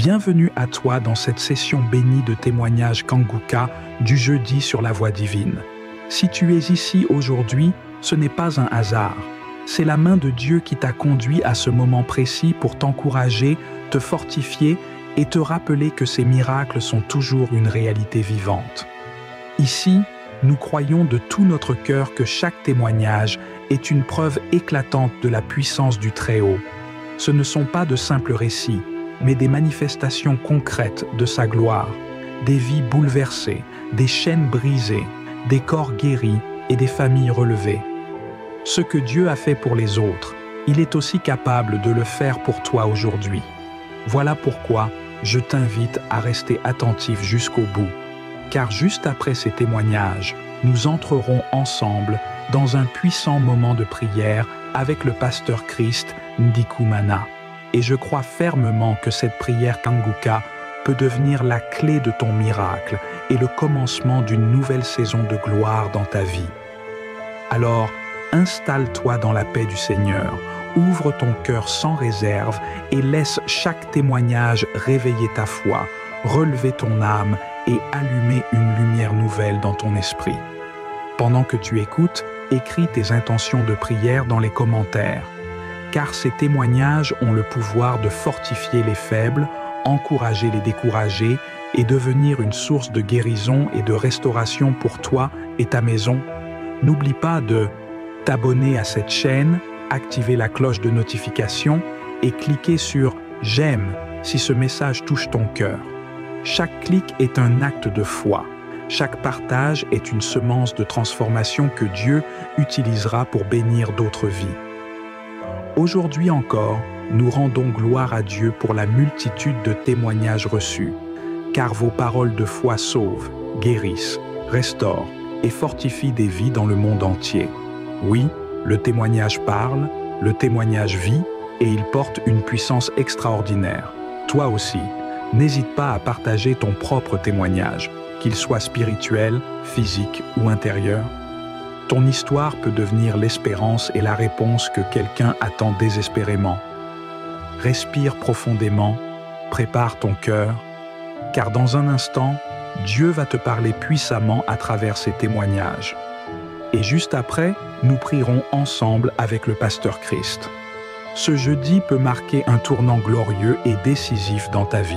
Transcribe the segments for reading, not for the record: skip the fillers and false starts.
Bienvenue à toi dans cette session bénie de témoignages Kanguka du jeudi sur la voie divine. Si tu es ici aujourd'hui, ce n'est pas un hasard. C'est la main de Dieu qui t'a conduit à ce moment précis pour t'encourager, te fortifier et te rappeler que ces miracles sont toujours une réalité vivante. Ici, nous croyons de tout notre cœur que chaque témoignage est une preuve éclatante de la puissance du Très-Haut. Ce ne sont pas de simples récits, mais des manifestations concrètes de sa gloire, des vies bouleversées, des chaînes brisées, des corps guéris et des familles relevées. Ce que Dieu a fait pour les autres, il est aussi capable de le faire pour toi aujourd'hui. Voilà pourquoi je t'invite à rester attentif jusqu'au bout, car juste après ces témoignages, nous entrerons ensemble dans un puissant moment de prière avec le pasteur Christ Ndikumana. Et je crois fermement que cette prière Kanguka peut devenir la clé de ton miracle et le commencement d'une nouvelle saison de gloire dans ta vie. Alors, installe-toi dans la paix du Seigneur, ouvre ton cœur sans réserve et laisse chaque témoignage réveiller ta foi, relever ton âme et allumer une lumière nouvelle dans ton esprit. Pendant que tu écoutes, écris tes intentions de prière dans les commentaires, car ces témoignages ont le pouvoir de fortifier les faibles, encourager les découragés et devenir une source de guérison et de restauration pour toi et ta maison. N'oublie pas de t'abonner à cette chaîne, activer la cloche de notification et cliquer sur « J'aime » si ce message touche ton cœur. Chaque clic est un acte de foi. Chaque partage est une semence de transformation que Dieu utilisera pour bénir d'autres vies. Aujourd'hui encore, nous rendons gloire à Dieu pour la multitude de témoignages reçus, car vos paroles de foi sauvent, guérissent, restaurent et fortifient des vies dans le monde entier. Oui, le témoignage parle, le témoignage vit et il porte une puissance extraordinaire. Toi aussi, n'hésite pas à partager ton propre témoignage, qu'il soit spirituel, physique ou intérieur. Ton histoire peut devenir l'espérance et la réponse que quelqu'un attend désespérément. Respire profondément, prépare ton cœur, car dans un instant, Dieu va te parler puissamment à travers ces témoignages. Et juste après, nous prierons ensemble avec le pasteur Christ. Ce jeudi peut marquer un tournant glorieux et décisif dans ta vie.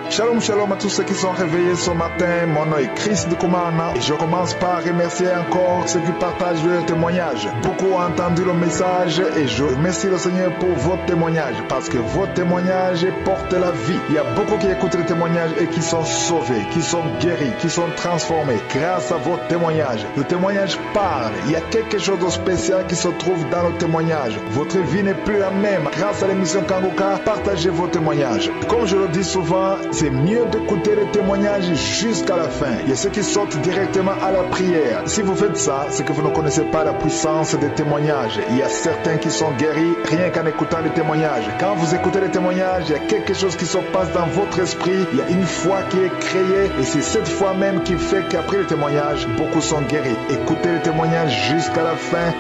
Shalom, shalom à tous ceux qui sont réveillés ce matin. Mon nom est Christ Ndikumana et je commence par remercier encore ceux qui partagent leur témoignage. Beaucoup ont entendu le message et je remercie le Seigneur pour votre témoignage parce que votre témoignage porte la vie. Il y a beaucoup qui écoutent les témoignages et qui sont sauvés, qui sont guéris, qui sont transformés grâce à votre témoignage. Le témoignage parle. Il y a quelque chose de spécial qui se trouve dans le témoignage. Votre vie n'est plus la même. Grâce à l'émission Kanguka, partagez vos témoignages. Comme je le dis souvent, c'est mieux d'écouter les témoignages jusqu'à la fin. Il y a ceux qui sortent directement à la prière. Si vous faites ça, c'est que vous ne connaissez pas la puissance des témoignages. Il y a certains qui sont guéris rien qu'en écoutant les témoignages. Quand vous écoutez les témoignages, il y a quelque chose qui se passe dans votre esprit. Il y a une foi qui est créée et c'est cette foi même qui fait qu'après les témoignages, beaucoup sont guéris. Écoutez les témoignages jusqu'à la fin.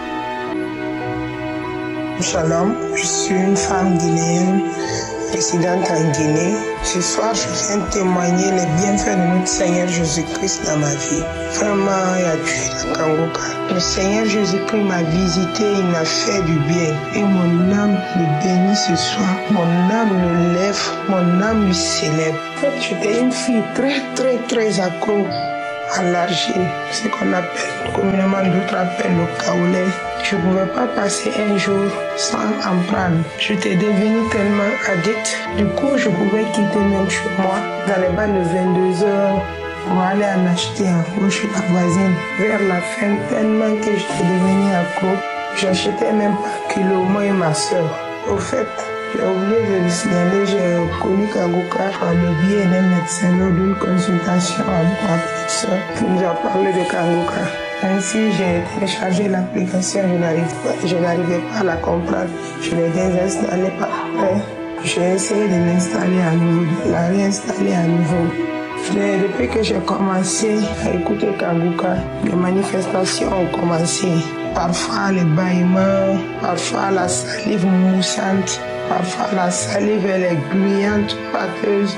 Shalom, je suis une femme guinéenne, résidente en Guinée. Ce soir, je viens témoigner les bienfaits de notre Seigneur Jésus-Christ dans ma vie. Vraiment, il a tué la Kanguka. Le Seigneur Jésus-Christ m'a visité, il m'a fait du bien. Et mon âme le bénit ce soir. Mon âme le lève, mon âme lui célèbre. En fait, j'étais une fille très accro à l'argile, ce qu'on appelle communément, d'autres appellent le kaolé. Je ne pouvais pas passer un jour sans en prendre. J'étais devenue tellement addict. Du coup, je pouvais quitter même chez moi dans les bars de 22 heures pour aller en acheter en haut chez la voisine. Vers la fin, tellement que j'étais devenue accro, j'achetais même pas kilo, moi et ma soeur. Au fait, j'ai oublié de le signaler, j'ai connu Kanguka par le biais d'un médecin lors d'une consultation avec ma petite soeur qui nous a parlé de Kanguka. Ainsi, j'ai téléchargé l'application, je n'arrivais pas à la comprendre. Je l'ai désinstallée par après. J'ai essayé de l'installer à nouveau, de la réinstaller à nouveau. Depuis que j'ai commencé à écouter Kanguka, les manifestations ont commencé. Parfois les bâillements, parfois la salive moussante, Parfois, la salive, elle est gluante, pâteuse.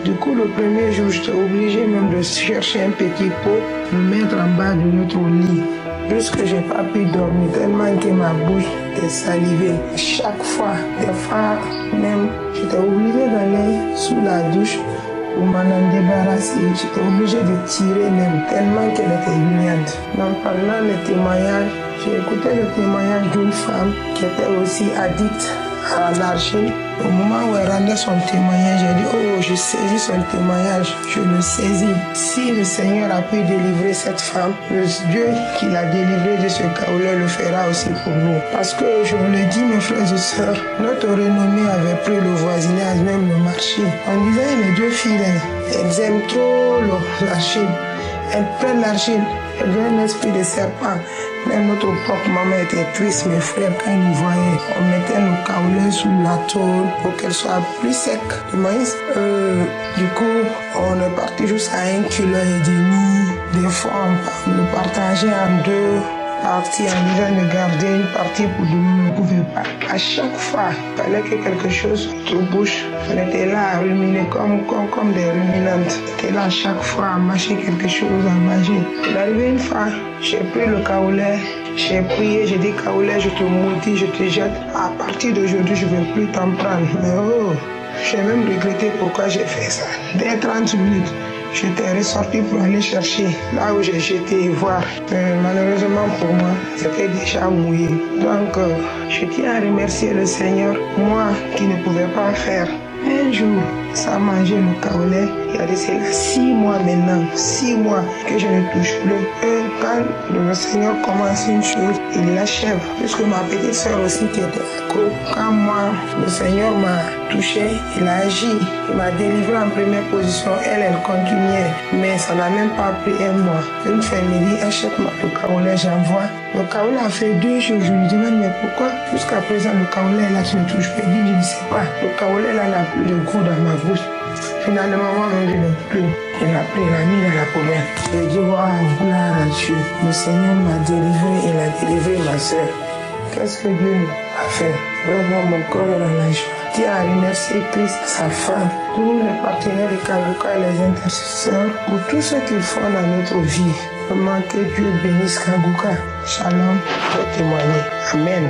Du coup, le premier jour, j'étais obligée même de chercher un petit pot, le mettre en bas de notre lit. Jusque j'ai pas pu dormir tellement que ma bouche était salivée. Chaque fois, des fois même, j'étais obligée d'aller sous la douche pour m'en débarrasser. J'étais obligée de tirer même tellement qu'elle était gluante. Donc pendant le témoignage, j'ai écouté le témoignage d'une femme qui était aussi addicte à l'argile. Au moment où elle rendait son témoignage, j'ai dit, oh, je saisis son témoignage, je le saisis. Si le Seigneur a pu délivrer cette femme, le Dieu qui l'a délivré de ce chaos-là le fera aussi pour nous. Parce que je vous le dis, mes frères et sœurs, notre renommée avait pris le voisinage, même le marché. On disait, les deux filles, elles aiment trop l'argile. Elles prennent l'argile, elles ont un esprit de serpent. Même notre propre maman était triste, mes frères, quand ils nous voyaient. On mettait le caoulin sous la tôle pour qu'elle soit plus sec, le maïs. Du coup, on est parti jusqu'à 1,5 kg. Des fois, on le partageait en deux parties, en disant de garder une partie pour nous, on ne pouvait pas. À chaque fois, il fallait que quelque chose te bouche. On était là à ruminer comme des ruminantes. On était là à chaque fois à mâcher quelque chose, à manger. Il est arrivé une fois, j'ai pris le caoulet, j'ai prié, j'ai dit caoulet, je te maudis, je te jette. À partir d'aujourd'hui, je ne vais plus t'en prendre. Mais oh, j'ai même regretté pourquoi j'ai fait ça. Dès 30 minutes, j'étais ressorti pour aller chercher là où j'ai jeté et voir. Malheureusement pour moi, c'était déjà mouillé. Donc, je tiens à remercier le Seigneur, moi qui ne pouvais pas faire. Un jour, ça mangeait le caolet. Il y a de cela 6 mois maintenant, 6 mois que je ne touche plus. Et quand le Seigneur commence une chose, il l'achève. Puisque ma petite soeur aussi qui était accro, quand moi, le Seigneur m'a touché, il a agi, il m'a délivré en première position. Elle continuait, mais ça n'a même pas pris 1 mois. Une fois, elle me dit, achète-moi le caolet, j'envoie. Le caolet a fait 2 jours. Je lui demande, mais pourquoi jusqu'à présent le caolet là, tu ne touches pas? Je ne sais pas. Le caolet là n'a plus de goût dans ma bouche. Finalement, moi-même, je n'ai plus. Il a pris, il a mis dans la poubelle. Je dis, waouh, gloire à Dieu. Le Seigneur m'a délivré, il a délivré ma soeur. Qu'est-ce que Dieu a fait? Vraiment, mon corps est dans la joie. Je tiens à remercier Christ, sa femme, tous les partenaires de Kanguka et les intercesseurs pour tout ce qu'ils font dans notre vie. Vraiment que Dieu bénisse Kanguka. Shalom, pour témoigner. Amen.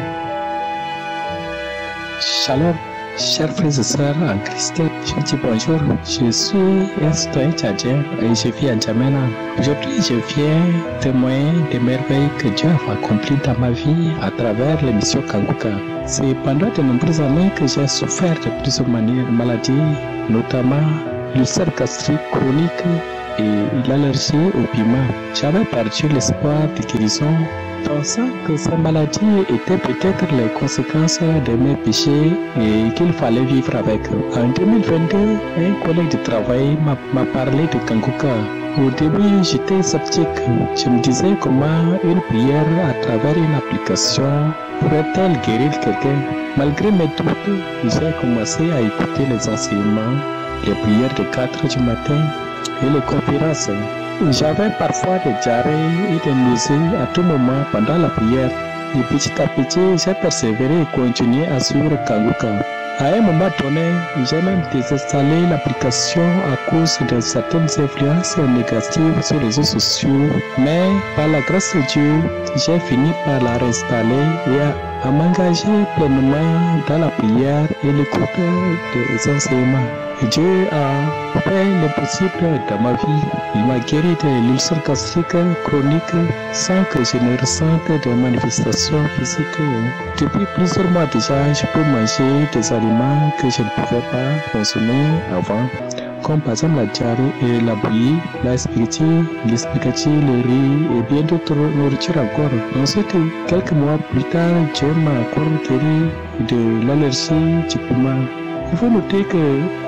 Shalom. Chers frères et sœurs en Christ, je vous dis bonjour. Je suis un citoyen tchadien et je vis à N'Djamena. Aujourd'hui, je viens témoigner des merveilles que Dieu a accomplies dans ma vie à travers l'émission Kanguka. C'est pendant de nombreuses années que j'ai souffert de plusieurs maladies, notamment l'ulcère gastrique chronique et l'allergie au piment. J'avais perdu l'espoir de guérison, pensant que ces maladies étaient peut-être les conséquences de mes péchés et qu'il fallait vivre avec. En 2022, un collègue de travail m'a parlé de Kanguka. Au début, j'étais sceptique. Je me disais comment une prière à travers une application pourrait-elle guérir quelqu'un. Malgré mes doutes, j'ai commencé à écouter les enseignements, les prières de 4 heures du matin et les conférences. J'avais parfois des diarrhées et des nausées à tout moment pendant la prière. Et petit à petit, j'ai persévéré et continué à suivre Kanguka. À un moment donné, j'ai même désinstallé l'application à cause de certaines influences négatives sur les réseaux sociaux. Mais par la grâce de Dieu, j'ai fini par la réinstaller et à m'engager pleinement dans la prière et l'écoute des enseignements. Dieu a fait l'impossible dans ma vie. Il m'a guéri de l'ulcère gastrique chronique sans que je ne ressente de manifestations physiques. Depuis plusieurs mois déjà, je peux manger des aliments que je ne pouvais pas consommer avant, comme par exemple la diarrhée et la bouillie, la spaghetti, les spaghettis, le riz et bien d'autres nourritures encore. Ensuite, quelques mois plus tard, Dieu m'a encore guéri de l'allergie du piment. Il faut noter que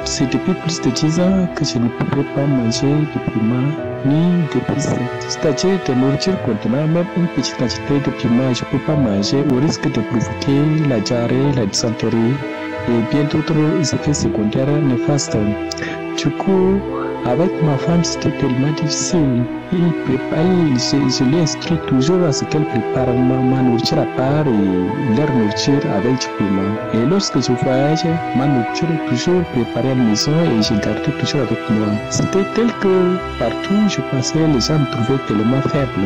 c'est depuis plus de 10 ans que je ne pouvais pas manger de piment ni d'épices. C'est-à-dire de nourriture contenant même une petite quantité de piment, je ne peux pas manger au risque de provoquer la diarrhée, la dysenterie et bien d'autres effets secondaires néfastes. Du coup, avec ma femme, c'était tellement difficile. Je l'ai instruit toujours à ce qu'elle prépare ma nourriture à part et leur nourriture avec du piment. Et lorsque je voyage, ma nourriture est toujours préparée à la maison et je gardais toujours avec moi. C'était tel que partout où je passais, les gens me trouvaient tellement faible.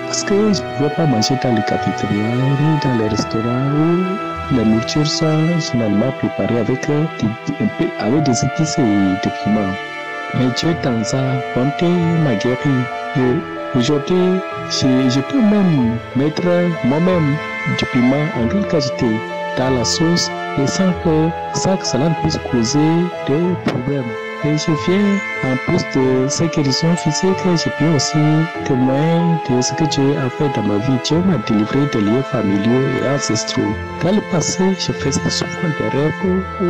Parce que je ne pouvais pas manger dans les cafétérias ni dans les restaurants où la nourriture soit généralement préparée avec des épices et des piments. Mais Dieu dans sa bonté m'a guéri. Et aujourd'hui, je peux même mettre moi-même du piment en grande quantité dans la sauce et sans que cela ne puisse causer de problèmes. Et je viens, en plus de ces guérisons physiques, je peux aussi témoigner de ce que Dieu a fait dans ma vie. Dieu m'a délivré des liens familiaux et ancestraux. Dans le passé, je faisais souvent des rêves où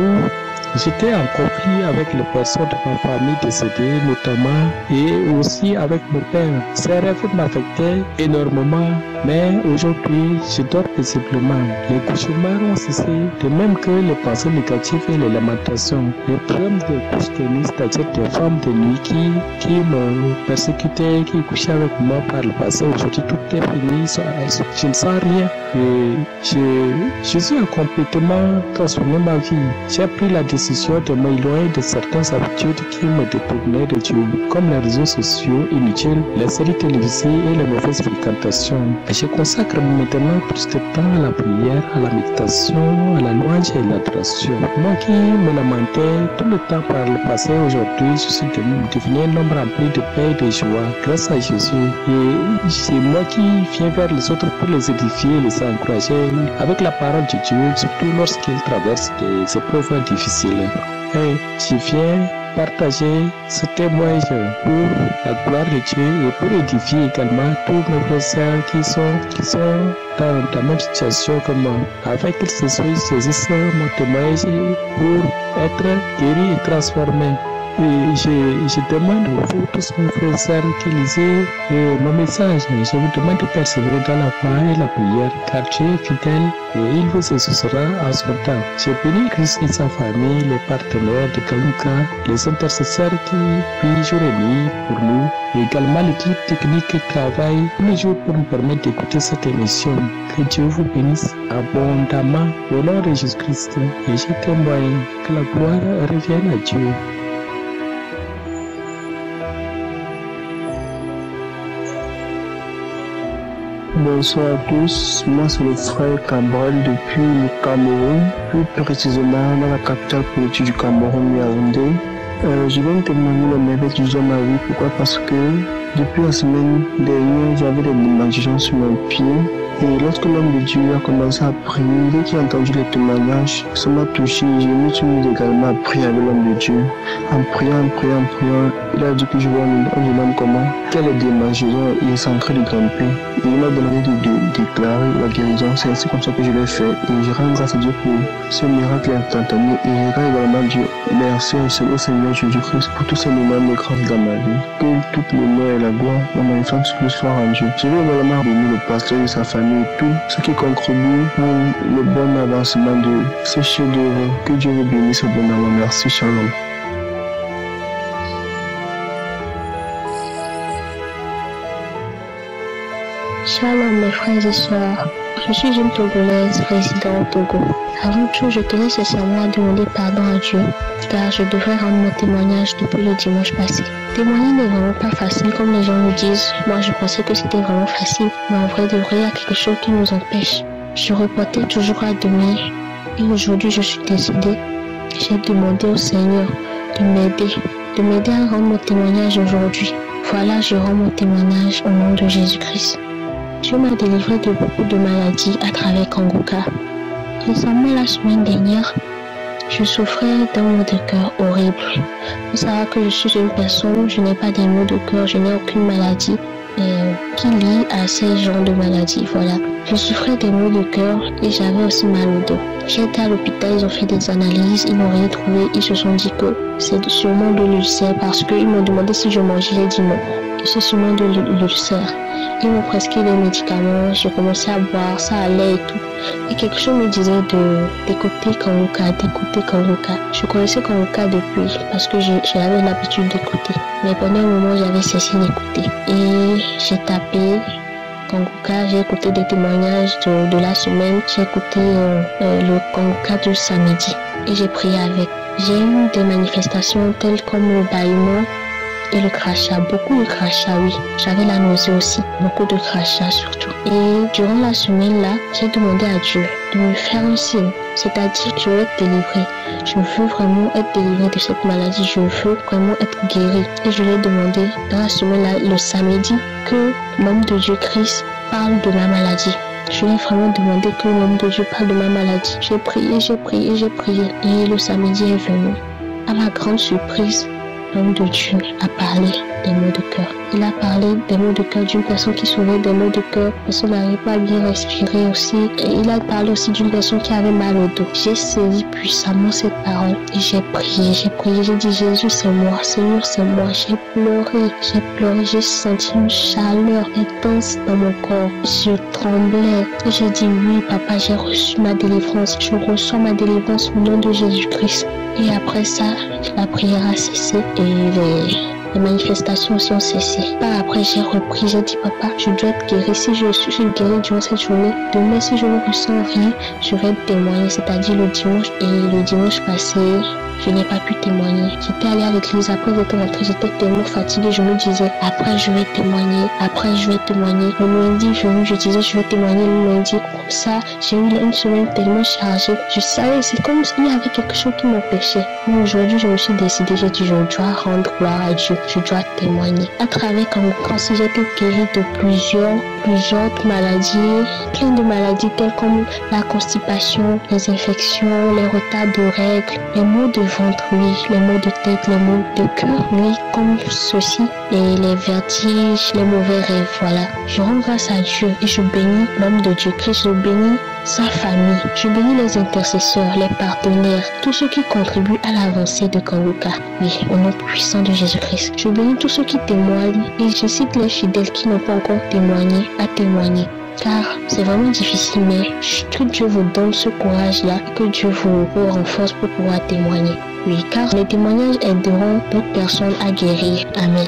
j'étais en conflit avec les personnes de ma famille décédées, notamment, et aussi avec mon père. Ces rêves m'affectaient énormément, mais aujourd'hui, je dors paisiblement. Les cauchemars ont cessé, de même que les pensées négatives et les lamentations. Les problèmes de couche de nuit, c'est-à-dire des femmes de nuit qui me persécutaient, qui couchaient avec moi par le passé. Aujourd'hui, tout est fini, je ne sens rien. Et je suis complètement transformé ma vie. J'ai pris la décision de m'éloigner de certaines habitudes qui me détournaient de Dieu, comme les réseaux sociaux inutiles, les séries télévisées et les mauvaises fréquentations. Et je consacre maintenant plus de temps à la prière, à la méditation, à la louange et à l'adoration. Moi qui me lamentais tout le temps par le passé, aujourd'hui, je suis devenu un homme rempli de paix et de joie grâce à Jésus. Et c'est moi qui viens vers les autres pour les édifier et les encourager avec la parole de Dieu, surtout lorsqu'ils traversent des épreuves difficiles. Et je viens partager ce témoignage pour la gloire de Dieu et pour édifier également tous mes frères et sœurs qui sont dans la même situation que moi, afin qu'ils saisissent mon témoignage pour être guéris et transformés. Et je demande à vous tous mes frères et sœurs qui lisez mon message. Je vous demande de persévérer dans la foi et la prière, car Dieu est fidèle et il vous exaucera en son temps. Je bénis Christ et sa famille, les partenaires de Kanguka, les intercesseurs qui prient jour et nuit pour nous, et également l'équipe technique qui travaille tous les jours pour nous permettre d'écouter cette émission. Que Dieu vous bénisse abondamment au nom de Jésus-Christ. Et je témoigne que la gloire revienne à Dieu. Bonsoir à tous, moi c'est le frère Cabral depuis le Cameroun, plus précisément dans la capitale politique du Cameroun, Yaoundé. Je viens témoigner le merveille de Dieu dans ma vie. Pourquoi? Parce que depuis la semaine dernière, j'avais des démangeaisons sur mon pied. Et lorsque l'homme de Dieu a commencé à prier, dès qu'il a entendu les témoignages, ça m'a touché. Je me suis mis également à prier avec l'homme de Dieu. En priant, il a dit que je vois un jeune homme comment, quelle est démangeaison, il est en train de grimper. Et il m'a demandé de déclarer la guérison. C'est ainsi comme ça que je l'ai fait. Et je rends grâce à Dieu pour ce miracle instantané. Et je rends également Dieu merci au Seigneur Jésus-Christ pour tous ces moments de grâce dans ma vie. Que toute l'honneur et la gloire dans ma naissance soit rendue. Je veux également bénir le pasteur et sa famille et tous ceux qui contribuent pour le bon avancement de ce chef-d'œuvre. Que Dieu vous bénisse abondamment. Merci, shalom. Shalom mes frères et sœurs, je suis une Togolaise résidant au Togo. Avant tout, je tenais sincèrement à demander pardon à Dieu, car je devrais rendre mon témoignage depuis le dimanche passé. Témoigner n'est vraiment pas facile comme les gens nous disent. Moi je pensais que c'était vraiment facile, mais en vrai de vrai, il y a quelque chose qui nous empêche. Je reportais toujours à demain, et aujourd'hui je suis décidée. J'ai demandé au Seigneur de m'aider à rendre mon témoignage aujourd'hui. Voilà, je rends mon témoignage au nom de Jésus-Christ. Dieu m'a délivré de beaucoup de maladies à travers Kanguka. Récemment, la semaine dernière, je souffrais d'un maux de cœur horrible. Il faut savoir que je suis une personne, je n'ai pas des maux de cœur, je n'ai aucune maladie qui lie à ces genres de maladies. Voilà. Je souffrais des maux de cœur et j'avais aussi mal au dos. J'ai été à l'hôpital, ils ont fait des analyses, ils n'ont rien trouvé. Ils se sont dit que c'est sûrement de l'ulcère parce qu'ils m'ont demandé si je mangeais, j'ai dit non. j'ai sûrement de l'ulcère. Ils m'ont prescrit des médicaments, j'ai commencé à boire, ça allait et tout. Et quelque chose me disait d'écouter Kanguka. Je connaissais Kanguka depuis parce que j'avais l'habitude d'écouter. Mais pendant un moment, j'avais cessé d'écouter. Et j'ai tapé Kanguka, j'ai écouté des témoignages de la semaine, j'ai écouté le Kanguka du samedi et j'ai prié avec. J'ai eu des manifestations telles comme le bâillement et le crachat, beaucoup de crachats, oui. J'avais la nausée aussi, beaucoup de crachats surtout. Et durant la semaine là, j'ai demandé à Dieu de me faire un signe, c'est-à-dire que je veux être délivrée. Je veux vraiment être délivrée de cette maladie, je veux vraiment être guérie. Et je lui ai demandé dans la semaine là, le samedi, que l'homme de Dieu Christ parle de ma maladie. Je lui ai vraiment demandé que l'homme de Dieu parle de ma maladie. J'ai prié. Et le samedi est venu. À ma grande surprise, l'homme de Dieu a parlé des maux de cœur. Il a parlé des maux de cœur d'une personne qui souffrait des maux de cœur. Personne n'arrivait pas à bien respirer aussi. Et il a parlé aussi d'une personne qui avait mal au dos. J'ai saisi puissamment cette parole et j'ai prié. J'ai dit Jésus c'est moi, Seigneur c'est moi. J'ai pleuré, j'ai senti une chaleur intense dans mon corps. Je tremblais et j'ai dit oui papa, j'ai reçu ma délivrance. Je reçois ma délivrance au nom de Jésus-Christ. Et après ça, la prière a cessé et les manifestations aussi ont cessé. Par après, j'ai repris, j'ai dit papa, je dois être guérie. Si je suis guérie durant cette journée, demain si je ne ressens rien, je vais témoigner, c'est-à-dire le dimanche. Et le dimanche passé, je n'ai pas pu témoigner. J'étais allée à l'église, après j'étais rentrée, j'étais tellement fatiguée, je me disais, après je vais témoigner. Le lundi venu, je disais, je vais témoigner le lundi. Comme ça, j'ai eu une semaine tellement chargée. Je savais, c'est comme s'il y avait quelque chose qui m'empêchait. Mais aujourd'hui, je me suis décidée, j'ai dit, je dois rendre gloire à Dieu, je dois témoigner. À travers Kanguka, si j'étais guérie de plusieurs maladies, plein de maladies telles comme la constipation, les infections, les retards de règles, les maux de ventre, oui, les maux de tête, les maux de cœur, oui, comme ceci, et les vertiges, les mauvais rêves, voilà. Je rends grâce à Dieu et je bénis l'homme de Dieu Christ, je bénis sa famille, je bénis les intercesseurs, les partenaires, tous ceux qui contribuent à l'avancée de Kanguka, oui, au nom puissant de Jésus-Christ. Je bénis tous ceux qui témoignent et je cite les fidèles qui n'ont pas encore témoigné à témoigner. Car c'est vraiment difficile, mais que Dieu vous donne ce courage-là, que Dieu vous renforce pour pouvoir témoigner. Oui, car les témoignages aideront d'autres personnes à guérir. Amen.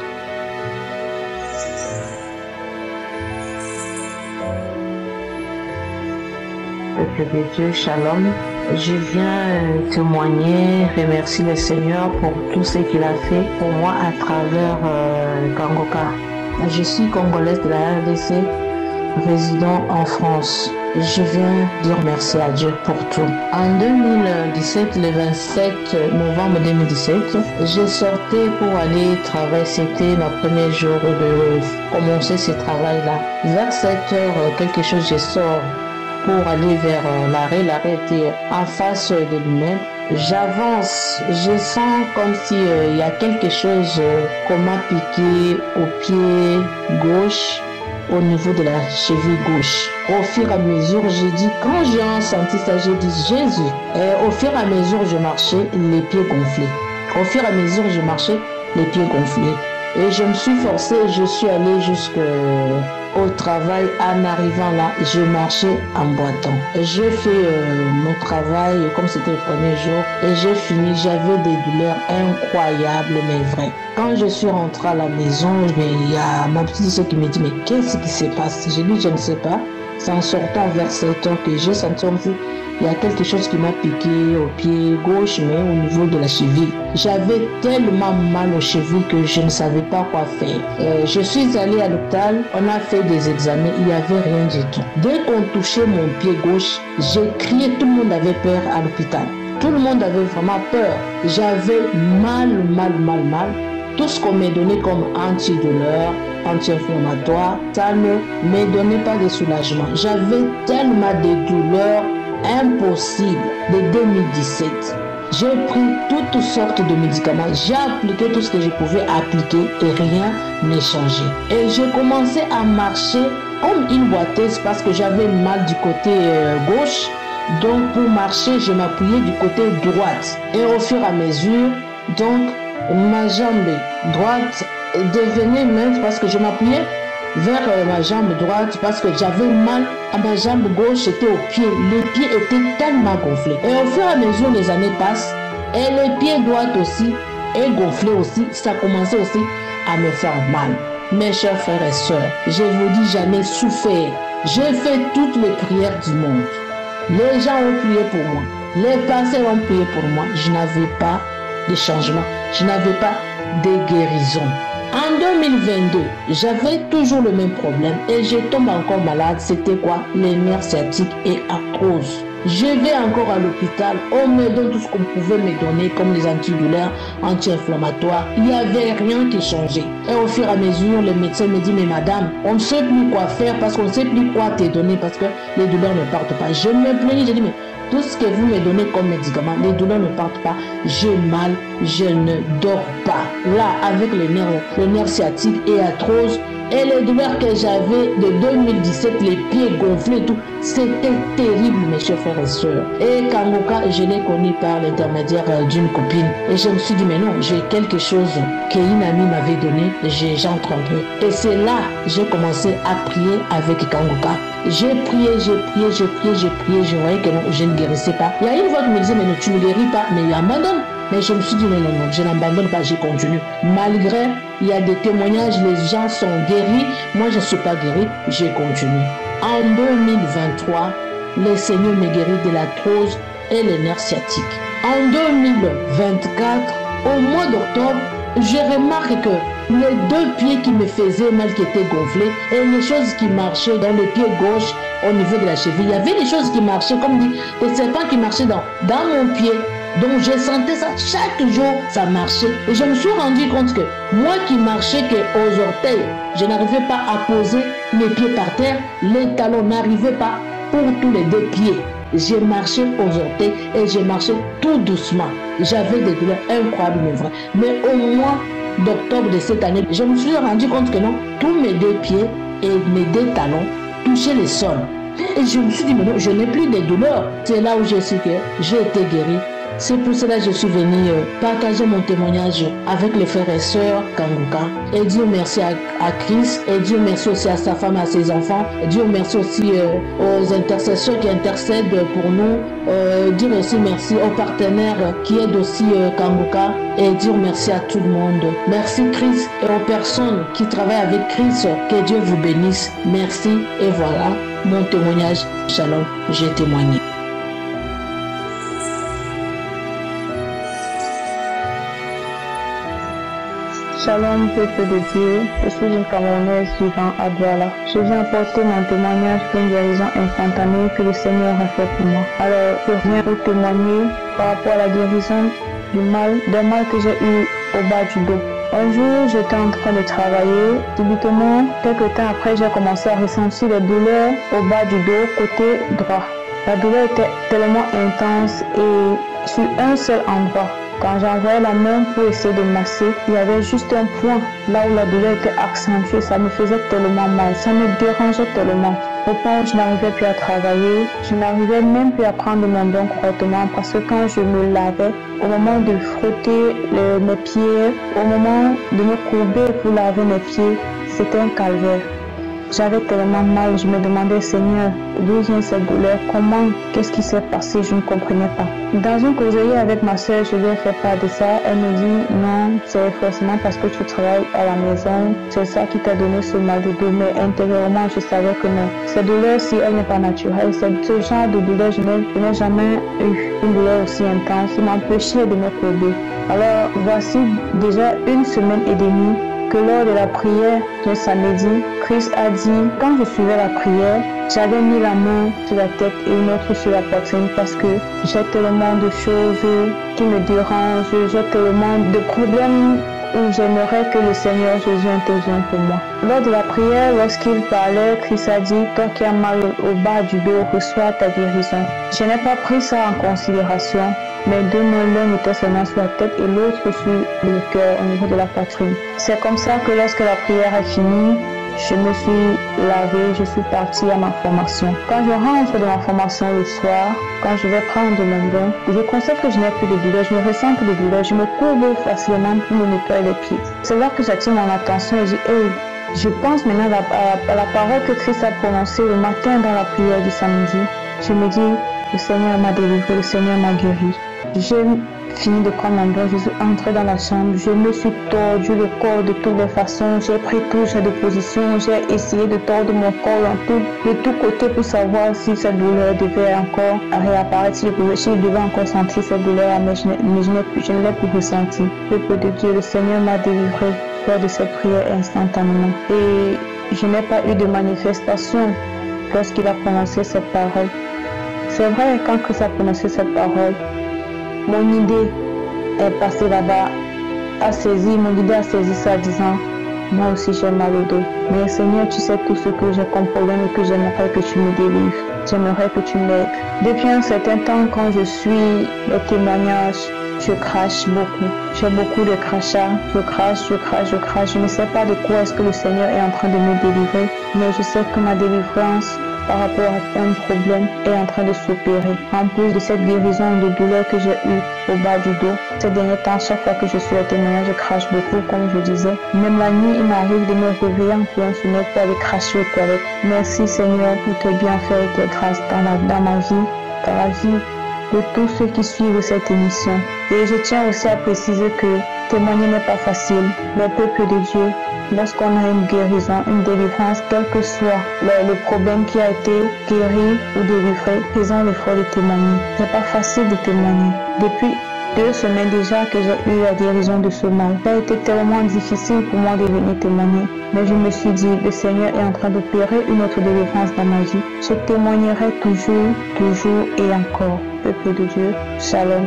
Peuple de Dieu, shalom. Je viens témoigner, remercier le Seigneur pour tout ce qu'il a fait pour moi à travers Kanguka. Je suis congolaise de la RDC, résident en France. Je viens dire merci à Dieu pour tout. En 2017, le 27 novembre 2017, je sortais pour aller travailler. C'était mon premier jour de commencer ce travail-là. Vers 7 heures, quelque chose, je sors pour aller vers l'arrêt. L'arrêt était en face de lui-même. J'avance, je sens comme si il y a quelque chose qu'on m'a piqué au pied gauche, au niveau de la cheville gauche. Au fur et à mesure, j'ai dit, quand j'ai senti ça, j'ai dit Jésus. Et au fur et à mesure, je marchais, les pieds gonflés. Au fur et à mesure, je marchais, les pieds gonflés. Et je me suis forcée, je suis allée jusqu'au travail. En arrivant là, je marchais en boitant. J'ai fait mon travail comme c'était le premier jour. Et j'ai fini, j'avais des douleurs incroyables, mais vraies. Quand je suis rentrée à la maison, il y a ma petite soeur qui me dit, mais qu'est-ce qui se passe? J'ai dit, je ne sais pas. C'est en sortant vers 7 heures que j'ai senti comme si il y a quelque chose qui m'a piqué au pied gauche, mais au niveau de la cheville. J'avais tellement mal aux chevilles que je ne savais pas quoi faire. Je suis allée à l'hôpital, on a fait des examens, il n'y avait rien du tout. Dès qu'on touchait mon pied gauche, j'ai crié, tout le monde avait peur à l'hôpital. Tout le monde avait vraiment peur. J'avais mal. Tout ce qu'on m'a donné comme antidouleur, anti-inflammatoire, ça ne me donnait pas de soulagement. J'avais tellement de douleurs impossibles de 2017. J'ai pris toutes sortes de médicaments, j'ai appliqué tout ce que je pouvais appliquer et rien n'est changé. Et j'ai commencé à marcher comme une boiteuse parce que j'avais mal du côté gauche. Donc pour marcher, je m'appuyais du côté droite. Et au fur et à mesure, donc ma jambe droite devenait mince parce que je m'appuyais vers ma jambe droite parce que j'avais mal à ma jambe gauche, c'était au pied. Les pieds étaient tellement gonflés. Et au fur et à mesure les années passent, et le pied droit aussi est gonflé aussi. Ça commençait aussi à me faire mal. Mes chers frères et sœurs, je vous dis, j'en ai souffert. J'ai fait toutes les prières du monde. Les gens ont prié pour moi. Les pasteurs ont prié pour moi. Je n'avais pas de changement. Je n'avais pas de guérison. En 2022, j'avais toujours le même problème et je tombe encore malade. C'était quoi? Les nerfs sciatiques et arthrose. Je vais encore à l'hôpital. On me donne tout ce qu'on pouvait me donner comme les antidouleurs, anti-inflammatoires. Il n'y avait rien qui changeait. Et au fur et à mesure, le médecin me dit, mais madame, on ne sait plus quoi faire parce qu'on ne sait plus quoi te donner parce que les douleurs ne partent pas. Je me plaignais, je dis, mais tout ce que vous me donnez comme médicament, les douleurs ne partent pas. J'ai mal, je ne dors pas. Là, avec les nerfs sciatiques et arthrose, et les douleurs que j'avais de 2017, les pieds gonflés et tout, c'était terrible, mes chers frères et sœurs. Et Kangoka, je l'ai connu par l'intermédiaire d'une copine. Et je me suis dit, mais non, j'ai quelque chose qu'une amie m'avait donné, j'entre un peu. Et c'est là que j'ai commencé à prier avec Kangoka. J'ai prié, je voyais que non, je ne guérissais pas. Il y a une fois qui me disait, mais non, tu ne guéris pas, mais il abandonne. Mais je me suis dit, non, je n'abandonne pas, je continue. Malgré, il y a des témoignages, les gens sont guéris. Moi, je ne suis pas guéri, je continue. En 2023, le Seigneur me guérit de l'arthrose et les nerfs sciatiques. En 2024, au mois d'octobre, je remarque que les deux pieds qui me faisaient mal, qui étaient gonflés, et les choses qui marchaient dans le pied gauche, au niveau de la cheville, il y avait des choses qui marchaient, comme des serpents qui marchaient dans mon pied. Donc je sentais ça chaque jour, ça marchait. Et je me suis rendu compte que moi qui marchais qu'aux orteils, je n'arrivais pas à poser mes pieds par terre, les talons n'arrivaient pas pour tous les deux pieds. J'ai marché aux orteils et j'ai marché tout doucement. J'avais des douleurs incroyables, mais vraies. Mais au mois d'octobre de cette année, je me suis rendu compte que non, tous mes deux pieds et mes deux talons touchaient le sol. Et je me suis dit, mais non, je n'ai plus de douleurs. C'est là où j'ai su que j'ai été guéri. C'est pour cela que je suis venu partager mon témoignage avec les frères et sœurs Kangoka. Et Dieu merci à Christ. Et Dieu merci aussi à sa femme, à ses enfants. Et Dieu merci aussi aux intercesseurs qui intercèdent pour nous. Dire aussi merci aux partenaires qui aident aussi Kangoka. Et dire merci à tout le monde. Merci Christ et aux personnes qui travaillent avec Christ. Que Dieu vous bénisse. Merci. Et voilà mon témoignage. Shalom, j'ai témoigné. Shalom, peuple de Dieu, je suis une Camerounaise vivant à Douala. Je viens apporter mon témoignage pour une guérison instantanée que le Seigneur a fait pour moi. Alors, je viens pour témoigner par rapport à la guérison d'un mal que j'ai eu au bas du dos. Un jour, j'étais en train de travailler. Subitement, quelques temps après, j'ai commencé à ressentir des douleurs au bas du dos, côté droit. La douleur était tellement intense et sur un seul endroit. Quand j'envoyais la main pour essayer de masser, il y avait juste un point là où la douleur était accentuée. Ça me faisait tellement mal, ça me dérangeait tellement. Au point où je n'arrivais plus à travailler, je n'arrivais même plus à prendre mon bain correctement parce que quand je me lavais, au moment de frotter mes pieds, au moment de me courber pour laver mes pieds, c'était un calvaire. J'avais tellement mal, je me demandais, Seigneur, d'où vient cette douleur? Comment? Qu'est-ce qui s'est passé? Je ne comprenais pas. Dans une causerie avec ma soeur, je lui ai fait part de ça. Elle me dit, non, c'est forcément parce que tu travailles à la maison. C'est ça qui t'a donné ce mal de dos. Mais intérieurement, je savais que non. Cette douleur, si elle n'est pas naturelle, ce genre de douleur, je n'ai jamais eu une douleur aussi intense qui m'empêchait de me courber. Alors, voici déjà une semaine et demie que lors de la prière de samedi, Christ a dit, quand je suivais la prière, j'avais mis la main sur la tête et une autre sur la poitrine parce que j'ai tellement de choses qui me dérangent, j'ai tellement de problèmes où j'aimerais que le Seigneur Jésus intervienne pour moi. Lors de la prière, lorsqu'il parlait, Christ a dit, toi qui as mal au bas du dos, reçois ta guérison. Je n'ai pas pris ça en considération. Mes deux mains, l'un était seulement sur la tête et l'autre sur le cœur, au niveau de la poitrine. C'est comme ça que lorsque la prière a fini, je me suis lavée, je suis partie à ma formation. Quand je rentre de ma formation le soir, quand je vais prendre mon bain, je constate que je n'ai plus de douleur, je ne ressens plus de douleur, je me courbe facilement pour me nettoyer les pieds. C'est là que j'attire mon attention et je dis, hey, je pense maintenant à la parole que Christ a prononcée le matin dans la prière du samedi. Je me dis, le Seigneur m'a délivré, le Seigneur m'a guéri. J'ai fini de prendre mon bain, je suis entrée dans la chambre, je me suis tordu le corps de toutes les façons, j'ai pris touche de position, j'ai essayé de tordre mon corps de tous côtés pour savoir si cette douleur devait encore réapparaître, si je devais encore sentir cette douleur, mais je ne l'ai plus ressenti. Peuple de Dieu, le Seigneur m'a délivré lors de cette prière instantanément. Et je n'ai pas eu de manifestation lorsqu'il a prononcé cette parole. C'est vrai, quand Christ a prononcé cette parole, mon idée est passée là-bas, mon idée a saisi ça en disant, moi aussi j'ai mal au dos. Mais Seigneur, tu sais tout ce que j'ai comme problème et que j'aimerais que tu me délivres. J'aimerais que tu m'aides. Depuis un certain temps, quand je suis les témoignages, je crache beaucoup. J'ai beaucoup de crachats. Je crache. Je ne sais pas de quoi est-ce que le Seigneur est en train de me délivrer. Mais je sais que ma délivrance par rapport à un problème est en train de s'opérer. En plus de cette guérison de douleur que j'ai eue au bas du dos, ces derniers temps, chaque fois que je suis au témoignage, je crache beaucoup, comme je disais. Même la nuit, il m'arrive de me réveiller en plein sommeil pour aller cracher aux toilettes. Merci Seigneur pour tes bienfaits et tes grâces dans ma vie, dans la vie de tous ceux qui suivent cette émission. Et je tiens aussi à préciser que témoigner n'est pas facile. Le peuple de Dieu, lorsqu'on a une guérison, une délivrance, quel que soit le problème qui a été guéri ou délivré, faisons l'effort de témoigner. Ce n'est pas facile de témoigner. Depuis 2 semaines déjà que j'ai eu la guérison de ce mal, ça a été tellement difficile pour moi de venir témoigner. Mais je me suis dit, le Seigneur est en train d'opérer une autre délivrance dans ma vie. Je témoignerai toujours et encore. Peuple de Dieu, shalom.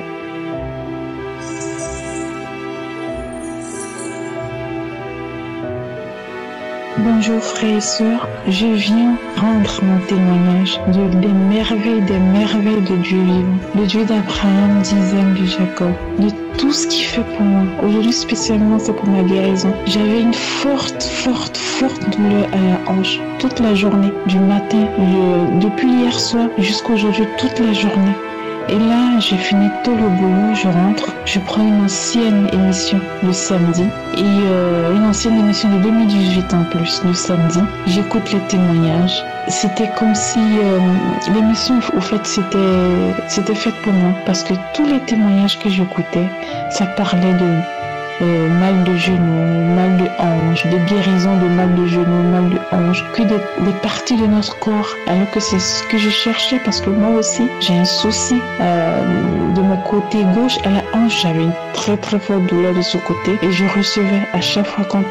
Bonjour frères et sœurs, je viens rendre mon témoignage des merveilles de Dieu vivant, le Dieu d'Abraham, d'Isaac, de Jacob, de tout ce qu'il fait pour moi. Aujourd'hui spécialement c'est pour ma guérison. J'avais une forte douleur à la hanche toute la journée, du matin, depuis hier soir jusqu'à aujourd'hui, toute la journée. Et là, j'ai fini tout le boulot, je rentre, je prends une ancienne émission le samedi et une ancienne émission de 2018 en plus le samedi. J'écoute les témoignages. C'était comme si l'émission, au fait, c'était faite pour moi parce que tous les témoignages que j'écoutais, ça parlait de mal de genoux, mal de hanche, de guérison de mal de genoux, mal de hanche, que des parties de notre corps, alors que c'est ce que je cherchais parce que moi aussi j'ai un souci de mon côté gauche à la hanche. J'avais une très forte douleur de ce côté et je recevais à chaque fois quand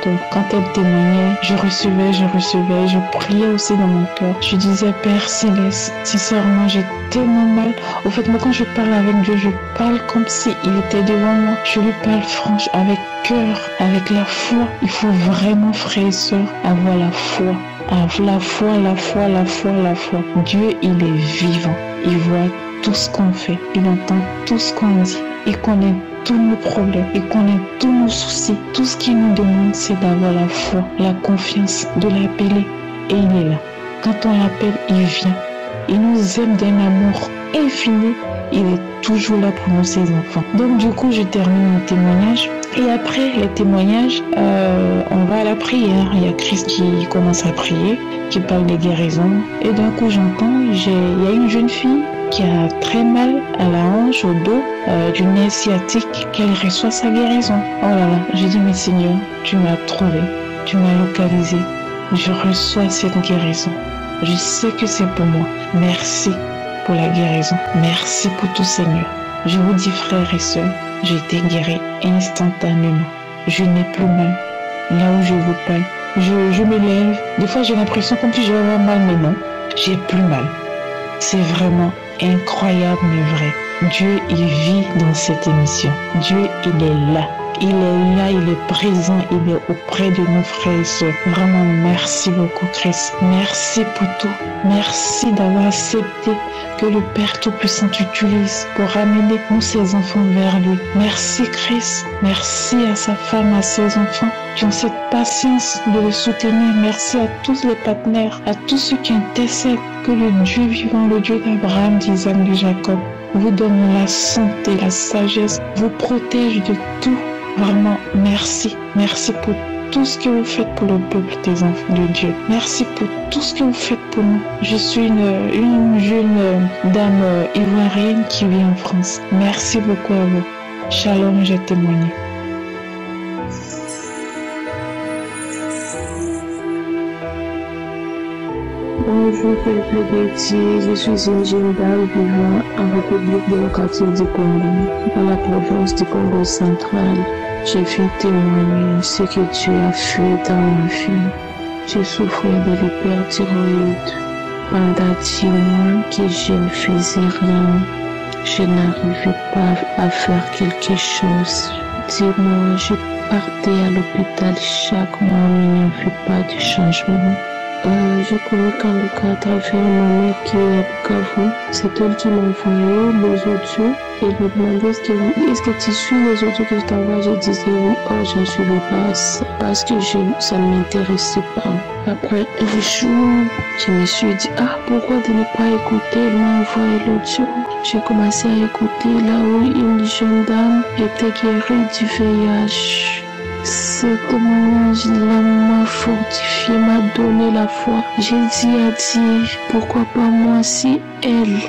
elle témoignait, je recevais, je priais aussi dans mon cœur. Je disais, Père Céleste, sincèrement j'ai tellement mal. Au fait, moi quand je parle avec Dieu, je parle comme s'il était devant moi. Je lui parle franche, avec cœur, avec la foi. Il faut vraiment, frères et sœurs, avoir la foi. La foi. Dieu, il est vivant. Il voit tout ce qu'on fait. Il entend tout ce qu'on dit. Il connaît tous nos problèmes. Il connaît tous nos soucis. Tout ce qu'il nous demande, c'est d'avoir la foi, la confiance, de l'appeler. Et il est là. Quand on l'appelle, il vient. Il nous aime d'un amour infini. Il est toujours là pour nous, ses enfants. Donc du coup, je termine mon témoignage. Et après les témoignages, on va à la prière. Il y a Christ qui commence à prier, qui parle des guérisons. Et d'un coup, j'entends, il y a une jeune fille qui a très mal à la hanche, au dos, du nerf sciatique, qu'elle reçoit sa guérison. Oh là là, j'ai dit, mais Seigneur, tu m'as trouvé, tu m'as localisé. Je reçois cette guérison. Je sais que c'est pour moi. Merci pour la guérison. Merci pour tout, Seigneur. Je vous dis, frères et sœurs, j'ai été guéri instantanément. Je n'ai plus mal. Là où je vous parle, je me lève. Des fois, j'ai l'impression comme si j'avais avoir mal, mais non, j'ai plus mal. C'est vraiment incroyable, mais vrai. Dieu, il vit dans cette émission. Dieu, il est là. Il est là, il est présent, il est auprès de nos frères et sœurs. Vraiment, merci beaucoup, Christ. Merci pour tout. Merci d'avoir accepté que le Père Tout-Puissant t'utilise pour ramener nous, ses enfants, vers lui. Merci, Christ. Merci à sa femme, à ses enfants qui ont cette patience de le soutenir. Merci à tous les partenaires, à tous ceux qui intercèdent. Que le Dieu vivant, le Dieu d'Abraham, d'Isaac, de Jacob, vous donne la santé, la sagesse, vous protège de tout. Vraiment, merci. Merci pour tout ce que vous faites pour le peuple des enfants de Dieu. Merci pour tout ce que vous faites pour nous. Je suis une jeune dame ivoirienne qui vit en France. Merci beaucoup à vous. Shalom, j'ai témoigné. Bonjour, peuple de Dieu. Je suis une jeune dame vivant en République démocratique du Congo, dans la province du Congo central. Je viens témoigner ce que Dieu a fait dans ma vie. Je souffrais de l'hyperthyroïde. Pendant 10 mois que je ne faisais rien, je n'arrivais pas à faire quelque chose. 10 mois, je partais à l'hôpital chaque mois, mais il n'y avait pas de changement. Je connais Kanguka à travers ma mère qui est à Bukavu. C'est elle qui m'a envoyé les audios et me demandait est-ce que tu suis les audios que je t'envoie. Je disais oui, je ne suivais pas ça parce que ça ne m'intéressait pas. Après un jour, je me suis dit pourquoi de ne pas écouter. Elle m'a envoyé l'audio. J'ai commencé à écouter là où une jeune dame était guérie du VIH. Ce témoignage-là m'a fortifié, m'a donné la foi. J'ai dit à Dieu, pourquoi pas moi? Si elle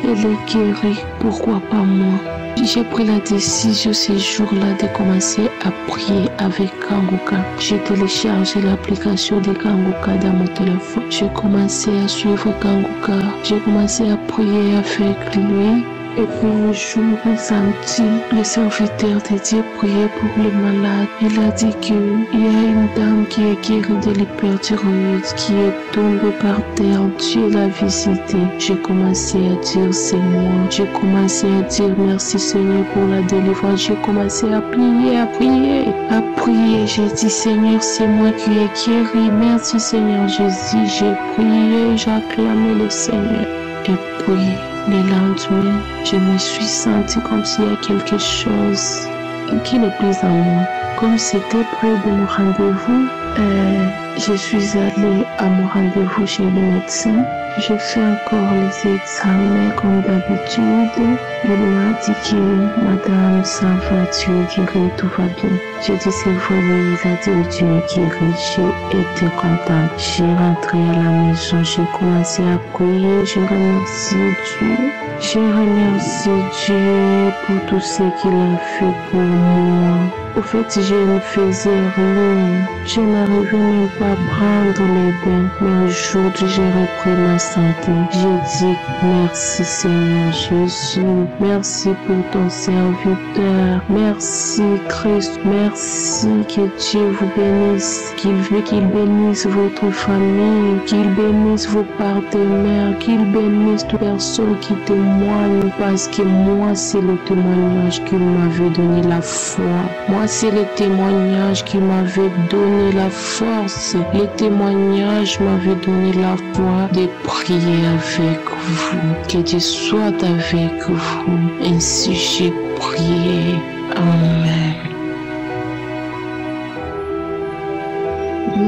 est guérie, pourquoi pas moi? J'ai pris la décision ce jour-là de commencer à prier avec Kanguka. J'ai téléchargé l'application de Kanguka dans mon téléphone. J'ai commencé à suivre Kanguka. J'ai commencé à prier avec lui. Et puis un jour, un samedi, le serviteur de Dieu priait pour les malades. Il a dit qu'il y a une dame qui est guérie de l'hyperthyroïde, qui est tombée par terre. Dieu l'a visitée. J'ai commencé à dire c'est moi. J'ai commencé à dire merci Seigneur pour la délivrance. J'ai commencé à prier. J'ai dit Seigneur, c'est moi qui ai guéri. Merci Seigneur Jésus. J'ai prié, j'ai acclamé le Seigneur. Et puis, le lendemain, je me suis sentie comme s'il y a quelque chose qui n'est plus en moi. Comme c'était près de mon rendez-vous, je suis allée à mon rendez-vous chez le médecin. J'ai fait encore les examens comme d'habitude. Il m'a dit que madame, ça va, tu es guérie, tout va bien. J'ai dit c'est vrai, oui, il a dit tu es guérie. J'ai été contente. J'ai rentré à la maison, j'ai commencé à prier, je remercie Dieu. Je remercie Dieu pour tout ce qu'il a fait pour moi. Au fait, je ne faisais rien. Je n'arrivais même pas à prendre les bains. Mais aujourd'hui, j'ai repris ma santé. J'ai dit merci Seigneur Jésus. Merci pour ton serviteur. Merci Christ. Merci que Dieu vous bénisse. Qu'il bénisse votre famille. Qu'il bénisse vos partenaires. Qu'il bénisse toute personne qui témoigne. Parce que moi, c'est le témoignage qu'il m'avait donné la foi. Moi, c'est le témoignage qui m'avait donné la force. Le témoignage m'avait donné la foi de prier avec vous. Que Dieu soit avec vous. Ainsi j'ai prié. Amen. Je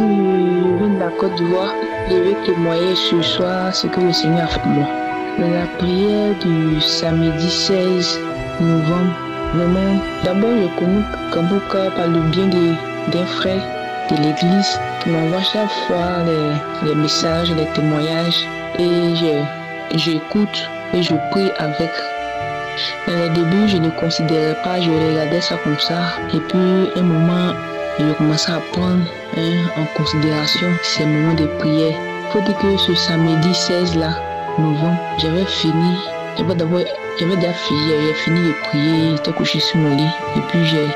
viens de la Côte d'Ivoire. Je vais témoigner ce soir ce que le Seigneur a fait pour moi. La prière du samedi 16 novembre. Vraiment, d'abord, je connais Kanguka par le bien d'un frère de l'église qui m'envoie chaque fois les messages, les témoignages et j'écoute et je prie avec. Dans les débuts, je ne considérais pas, je regardais ça comme ça et puis un moment, je commençais à prendre en considération ces moments de prière. Il faut dire que ce samedi 16 novembre, j'avais déjà fini de prier, j'étais couché sur mon lit et puis j'ai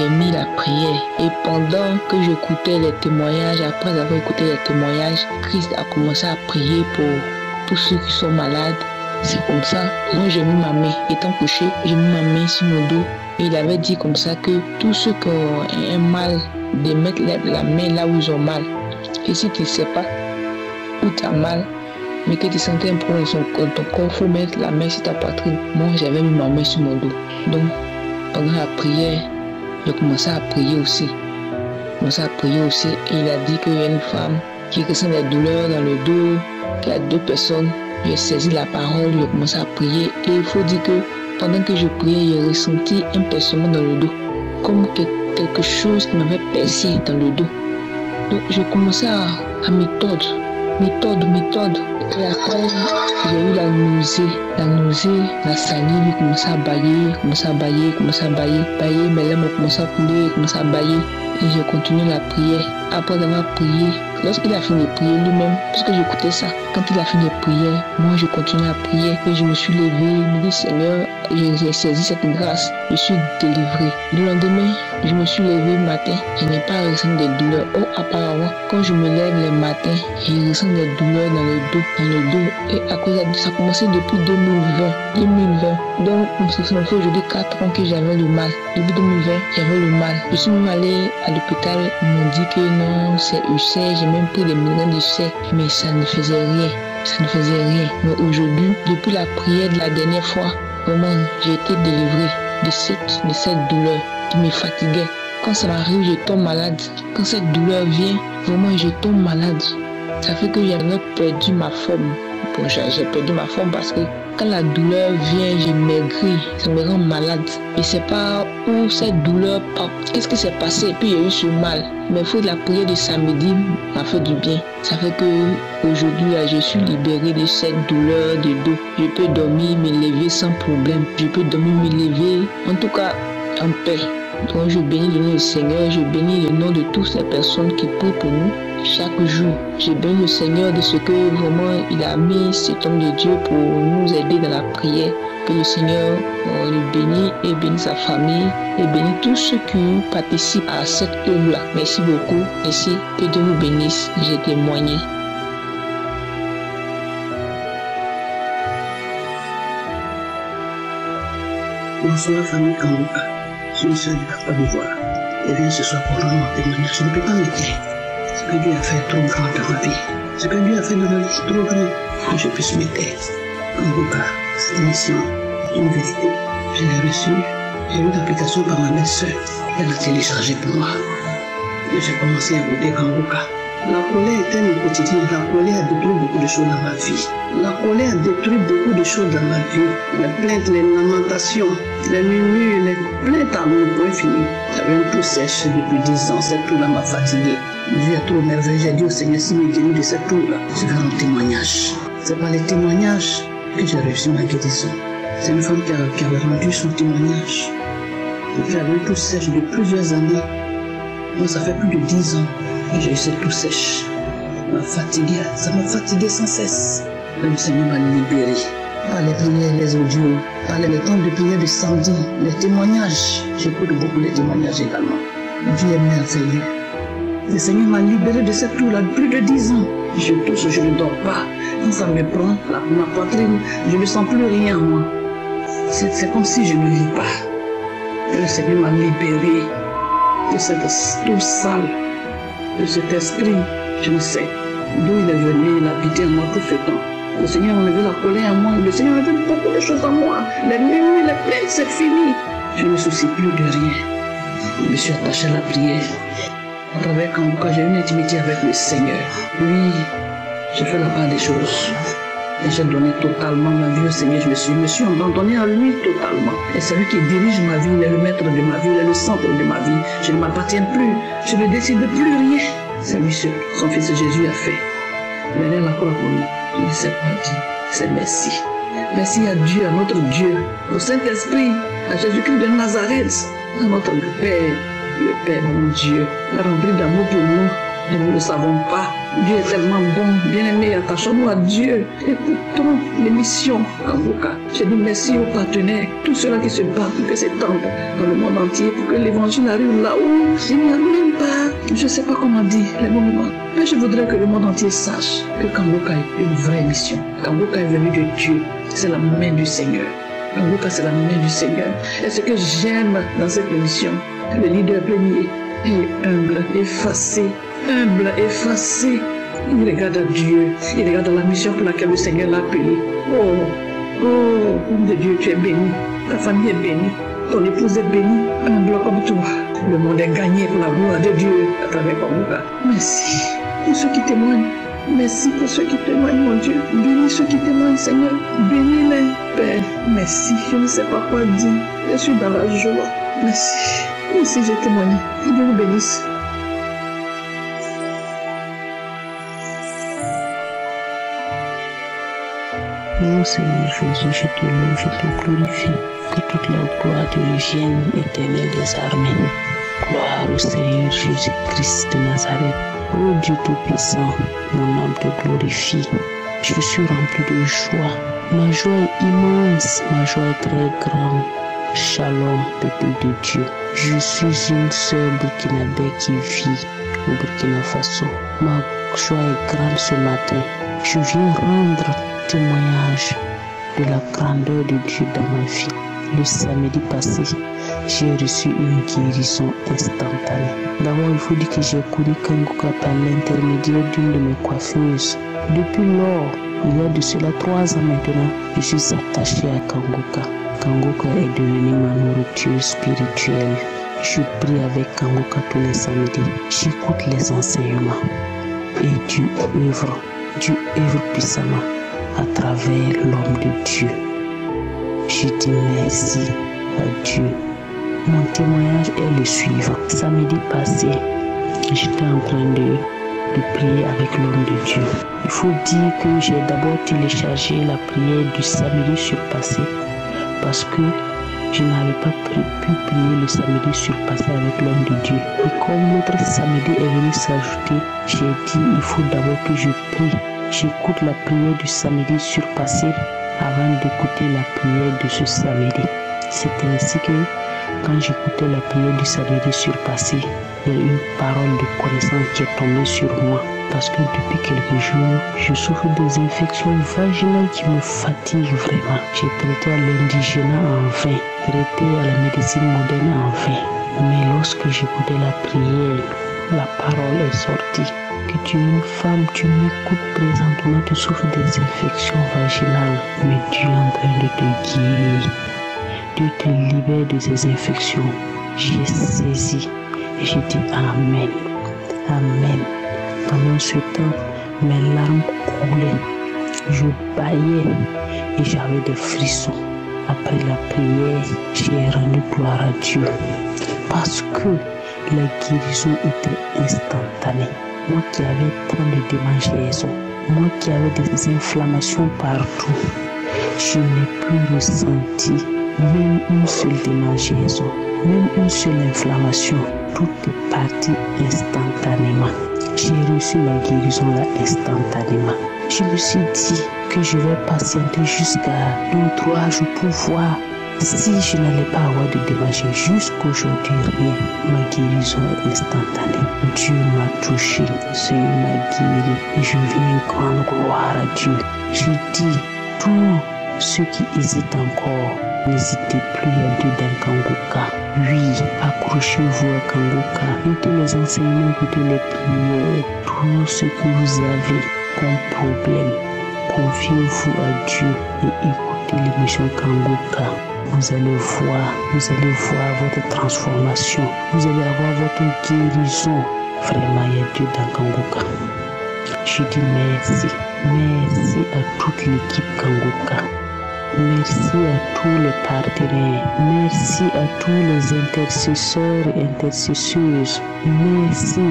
mis la prière. Et pendant que j'écoutais les témoignages, après avoir écouté les témoignages, Christ a commencé à prier pour tous ceux qui sont malades. C'est comme ça. Moi, j'ai mis ma main. Étant couché, j'ai mis ma main sur mon dos. Et il avait dit comme ça que tous ceux qui ont un mal, de mettre la main là où ils ont mal. Et si tu ne sais pas où tu as mal, mais que tu sentais un problème sur ton corps, il faut mettre la main sur ta poitrine. Moi, j'avais mis ma main sur mon dos. Donc, pendant la prière, j'ai commencé à prier aussi. Et il a dit qu'il y a une femme qui ressent des douleurs dans le dos, qu'il y a 2 personnes. J'ai saisi la parole, j'ai commencé à prier. Et il faut dire que pendant que je priais, j'ai ressenti un percement dans le dos, comme quelque chose qui m'avait percé dans le dos. Donc j'ai commencé à me tordre. Et après, j'ai eu la nausée, la salive, commençait à bailler, mes lèvres ont commencé à couler, commençait à bailler. Et j'ai continué la prière. Après avoir prié, lorsqu'il a fini de prier lui-même, puisque j'écoutais ça, quand il a fini de prier, moi je continuais à prier. Et je me suis levé, je me dis Seigneur, j'ai saisi cette grâce, je suis délivré. Le lendemain, je me suis levé le matin, je n'ai pas ressenti de douleur. Oh, apparemment, quand je me lève le matin, je ressens des douleurs dans le dos. Et à cause de ça, a commencé depuis 2020. Donc, ça fait aujourd'hui 4 ans que j'avais le mal. Depuis 2020, j'avais le mal. Je suis même allé à l'hôpital, ils m'ont dit que non, c'est ulcère, j'ai même pris des millions d'ulcères, mais ça ne faisait rien. Mais aujourd'hui, depuis la prière de la dernière fois, vraiment, j'ai été délivré de cette douleur qui me fatiguait. Quand ça m'arrive, je tombe malade. Quand cette douleur vient, vraiment, je tombe malade. Ça fait que j'avais perdu ma forme. Bon, j'ai perdu ma forme parce que quand la douleur vient, je maigris, ça me rend malade. Et c'est pas où cette douleur part. Qu'est-ce qui s'est passé? Et puis il y a eu ce mal. Mais il faut de la prière de samedi m'a fait du bien. Ça fait que aujourd'hui, je suis libéré de cette douleur de dos. Je peux dormir, me lever sans problème. Je peux dormir, me lever, en tout cas, en paix. Donc je bénis le nom du Seigneur, je bénis le nom de toutes ces personnes qui prient pour nous chaque jour. Je bénis le Seigneur de ce que vraiment il a mis cet homme de Dieu pour nous aider dans la prière. Que le Seigneur le bénisse et bénisse sa famille et bénisse tous ceux qui participent à cette œuvre-là. Merci beaucoup. Merci. Que Dieu vous bénisse. J'ai témoigné. Bonsoir famille Kangoka. Je me suis du Papa d'Ivoire. Et viens ce soir pour rendre mon témoignage. Je ne peux pas me taire. Ce que Dieu a fait trop grand dans ma vie. Ce que Dieu a fait dans ma vie trop grand. Que je puisse me taire. Kangoka, cette émission, une vérité. Je l'ai reçue. J'ai eu l'application par ma belle-sœur. Elle l'a téléchargée pour moi. Et j'ai commencé à écouter Kangoka. La colère était mon quotidien. La colère a détruit beaucoup de choses dans ma vie. La colère a détruit beaucoup de choses dans ma vie. Les plaintes, les lamentations, les murmures, les plaintes à mon point fini. J'avais une toux sèche depuis 10 ans. Cette toux-là m'a fatigué. Dieu est trop merveilleux. J'ai dit au Seigneur, s'il me guérit de cette toux-là, je vais rendre témoignage. C'est par les témoignages que j'ai réussi ma guérison. C'est une femme qui avait rendu son témoignage. J'avais une toux sèche de plusieurs années. Moi, ça fait plus de 10 ans. J'ai eu cette toux sèche. Ça m'a fatigué sans cesse. Le Seigneur m'a libéré. Par les prières, les audios, par les temps de prière de samedi, les témoignages. J'écoute beaucoup les témoignages également. Dieu est merveilleux. Le Seigneur m'a libéré de cette toux-là plus de 10 ans. Je touche, je ne dors pas. Quand ça me prend, ma poitrine, je ne sens plus rien en moi. C'est comme si je ne vis pas. Le Seigneur m'a libéré de cette toux sale, de cet esprit, je ne sais d'où il est venu, il a habité en moi tout ce temps. Le Seigneur a enlevé la colère en moi, le Seigneur a enlevé beaucoup de choses en moi. Les nuits, les plaintes, c'est fini. Je ne me soucie plus de rien. Je me suis attaché à la prière. À travers Kangoka, j'ai une intimité avec le Seigneur. Lui, je fais la part des choses. Et j'ai donné totalement ma vie au Seigneur. Je me suis abandonné à lui totalement. Et c'est lui qui dirige ma vie, il est le maître de ma vie, il est le centre de ma vie. Je ne m'appartiens plus, je ne décide plus rien. C'est lui seul, son fils Jésus a fait. Il est là la croix pour nous. Je ne sais pas qui. C'est merci. Merci à Dieu, à notre Dieu, au Saint-Esprit, à Jésus-Christ de Nazareth, à notre Père, mon Dieu, rempli d'amour pour nous. Et nous ne le savons pas. Dieu est tellement bon, bien-aimé, attachons-nous à Dieu. Écoutons l'émission Kangoka. Je dis merci aux partenaires, tous ceux-là qui se battent pour que s'étende dans le monde entier, pour que l'évangile arrive là où il n'y a même pas Je ne sais pas comment dire les moments, mais je voudrais que le monde entier sache que Kangoka est une vraie mission. Kangoka est venu de Dieu, c'est la main du Seigneur. Kangoka, c'est la main du Seigneur. Et ce que j'aime dans cette émission, le leader béni est humble, effacé, Il regarde à Dieu, il regarde à la mission pour laquelle le Seigneur l'a appelé. Oh, homme de Dieu, tu es béni, ta famille est bénie, ton épouse est bénie, humble comme toi. Le monde est gagné pour la gloire de Dieu à travers Kangoka. Merci pour ceux qui témoignent. Merci pour ceux qui témoignent, mon Dieu. Bénis ceux qui témoignent, Seigneur. Bénis-les, Père. Merci. Je ne sais pas quoi dire. Je suis dans la joie. Merci. Merci, j'ai témoigné. Que Dieu vous bénisse. Mon Seigneur Jésus, je te loue, je te glorifie. Que toute la gloire te revienne, Éternel des armées. Gloire au Seigneur Jésus-Christ de Nazareth. Ô Dieu Tout-Puissant, mon âme te glorifie. Je suis rempli de joie. Ma joie est immense, ma joie est très grande. Shalom, peuple de Dieu. Je suis une sœur burkinabé qui vit au Burkina Faso. Ma joie est grande ce matin. Je viens rendre témoignage de la grandeur de Dieu dans ma vie. Le samedi passé, j'ai reçu une guérison instantanée. D'abord, il faut dire que j'ai connu Kangoka par l'intermédiaire d'une de mes coiffeuses. Depuis lors, il y a de cela 3 ans maintenant, je suis attaché à Kangoka. Kangoka est devenu ma nourriture spirituelle. Je prie avec Kangoka tous les samedis. J'écoute les enseignements. Et Dieu œuvre puissamment à travers l'homme de Dieu. Je dis merci à Dieu. Mon témoignage est le suivant. Samedi passé, j'étais en train de prier avec l'homme de Dieu. Il faut dire que j'ai d'abord téléchargé la prière du samedi surpassé parce que je n'avais pas pu prier le samedi surpassé avec l'homme de Dieu. Et comme notre samedi est venu s'ajouter, j'ai dit il faut d'abord que je prie. J'écoute la prière du samedi surpassé avant d'écouter la prière de ce samedi. C'était ainsi que quand j'écoutais la prière du samedi surpassé, il y a une parole de connaissance qui est tombée sur moi. Parce que depuis quelques jours, je souffre des infections vaginales qui me fatiguent vraiment. J'ai traité à l'indigénat en vain, traité à la médecine moderne en vain. Mais lorsque j'écoutais la prière, la parole est sortie. Que tu es une femme, tu m'écoutes présentement, tu souffres des infections vaginales. Mais Dieu est en train de te guérir. Dieu te libère de ces infections. J'ai saisi et j'ai dit Amen. Amen. Pendant ce temps, mes larmes coulaient. Je bâillais et j'avais des frissons. Après la prière, j'ai rendu gloire à Dieu. Parce que la guérison était instantanée. Moi qui avais tant de démangeaisons, moi qui avais des inflammations partout, je n'ai plus ressenti même une seule démangeaison, même une seule inflammation. Tout est parti instantanément. J'ai reçu ma guérison là instantanément. Je me suis dit que je vais patienter jusqu'à 2 ou 3 jours pour voir si je n'allais pas avoir de démangeaisons. Jusqu'aujourd'hui, rien. Ma guérison est instantanée. Dieu m'a touché, Dieu m'a guéri et je viens grande gloire à Dieu. Je dis, tous ceux qui hésitent encore, n'hésitez plus à Dieu dans Kangoka. Oui, accrochez-vous à Kangoka. Écoutez les enseignements, écoutez les prières, tout ce que vous avez comme problème. Confiez-vous à Dieu et écoutez l'émission Kangoka. Vous allez voir votre transformation. Vous allez avoir votre guérison. Vraiment, il y a Dieu dans Kangoka. Je dis merci. Merci à toute l'équipe Kangoka. Merci à tous les partenaires. Merci à tous les intercesseurs et intercesseuses. Merci.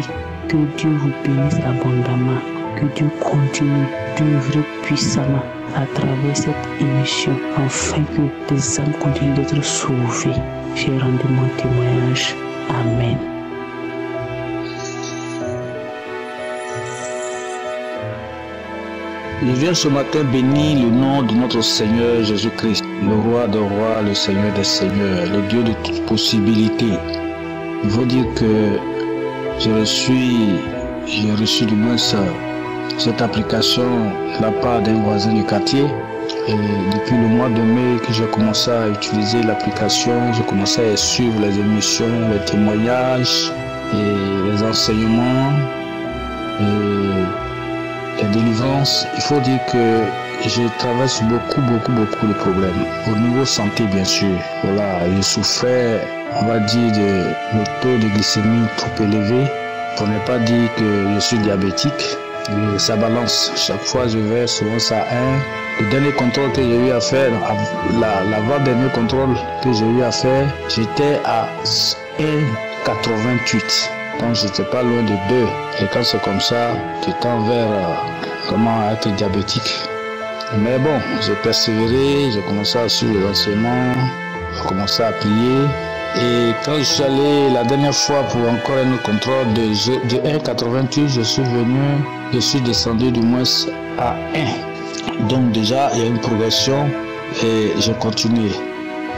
Que Dieu vous bénisse abondamment. Que Dieu continue d'œuvrer puissamment à travers cette émission, afin que les âmes continuent d'être sauvées. J'ai rendu mon témoignage. Amen. Je viens ce matin bénir le nom de notre Seigneur Jésus-Christ, le roi des rois, le Seigneur des seigneurs, le Dieu de toute possibilité. Il faut dire que j'ai reçu du moins cette application de la part d'un voisin du quartier. Et depuis le mois de mai que j'ai commencé à utiliser l'application, j'ai commencé à suivre les émissions, les témoignages et les enseignements et les délivrances. Il faut dire que je traverse beaucoup de problèmes. Au niveau santé, bien sûr. Voilà, je souffrais, on va dire, de taux de glycémie trop élevé. Pour ne pas dire que je suis diabétique. Et ça balance. Chaque fois, je vais souvent à 1. Le dernier contrôle que j'ai eu à faire, l'avant-dernier contrôle que j'ai eu à faire, j'étais à 1,88. Donc, j'étais pas loin de 2. Et quand c'est comme ça, tu tends vers comment être diabétique. Mais bon, j'ai persévéré, j'ai commencé à suivre les enseignements, j'ai commencé à prier. Et quand je suis allé la dernière fois pour encore un autre contrôle de 1,88, je suis descendu du moins à 1. Donc déjà, il y a une progression et j'ai continué.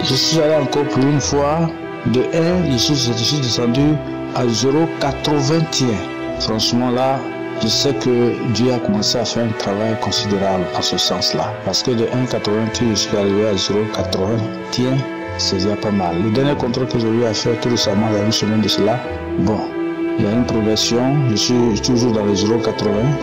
Je suis allé encore pour une fois de 1, je suis descendu à 0,81. Franchement là, je sais que Dieu a commencé à faire un travail considérable en ce sens-là. Parce que de 1,88, je suis arrivé à 0,81, c'est déjà pas mal. Le dernier contrôle que j'ai eu à faire tout récemment, il y a une semaine de cela, bon, il y a une progression. Je suis toujours dans les 0,80,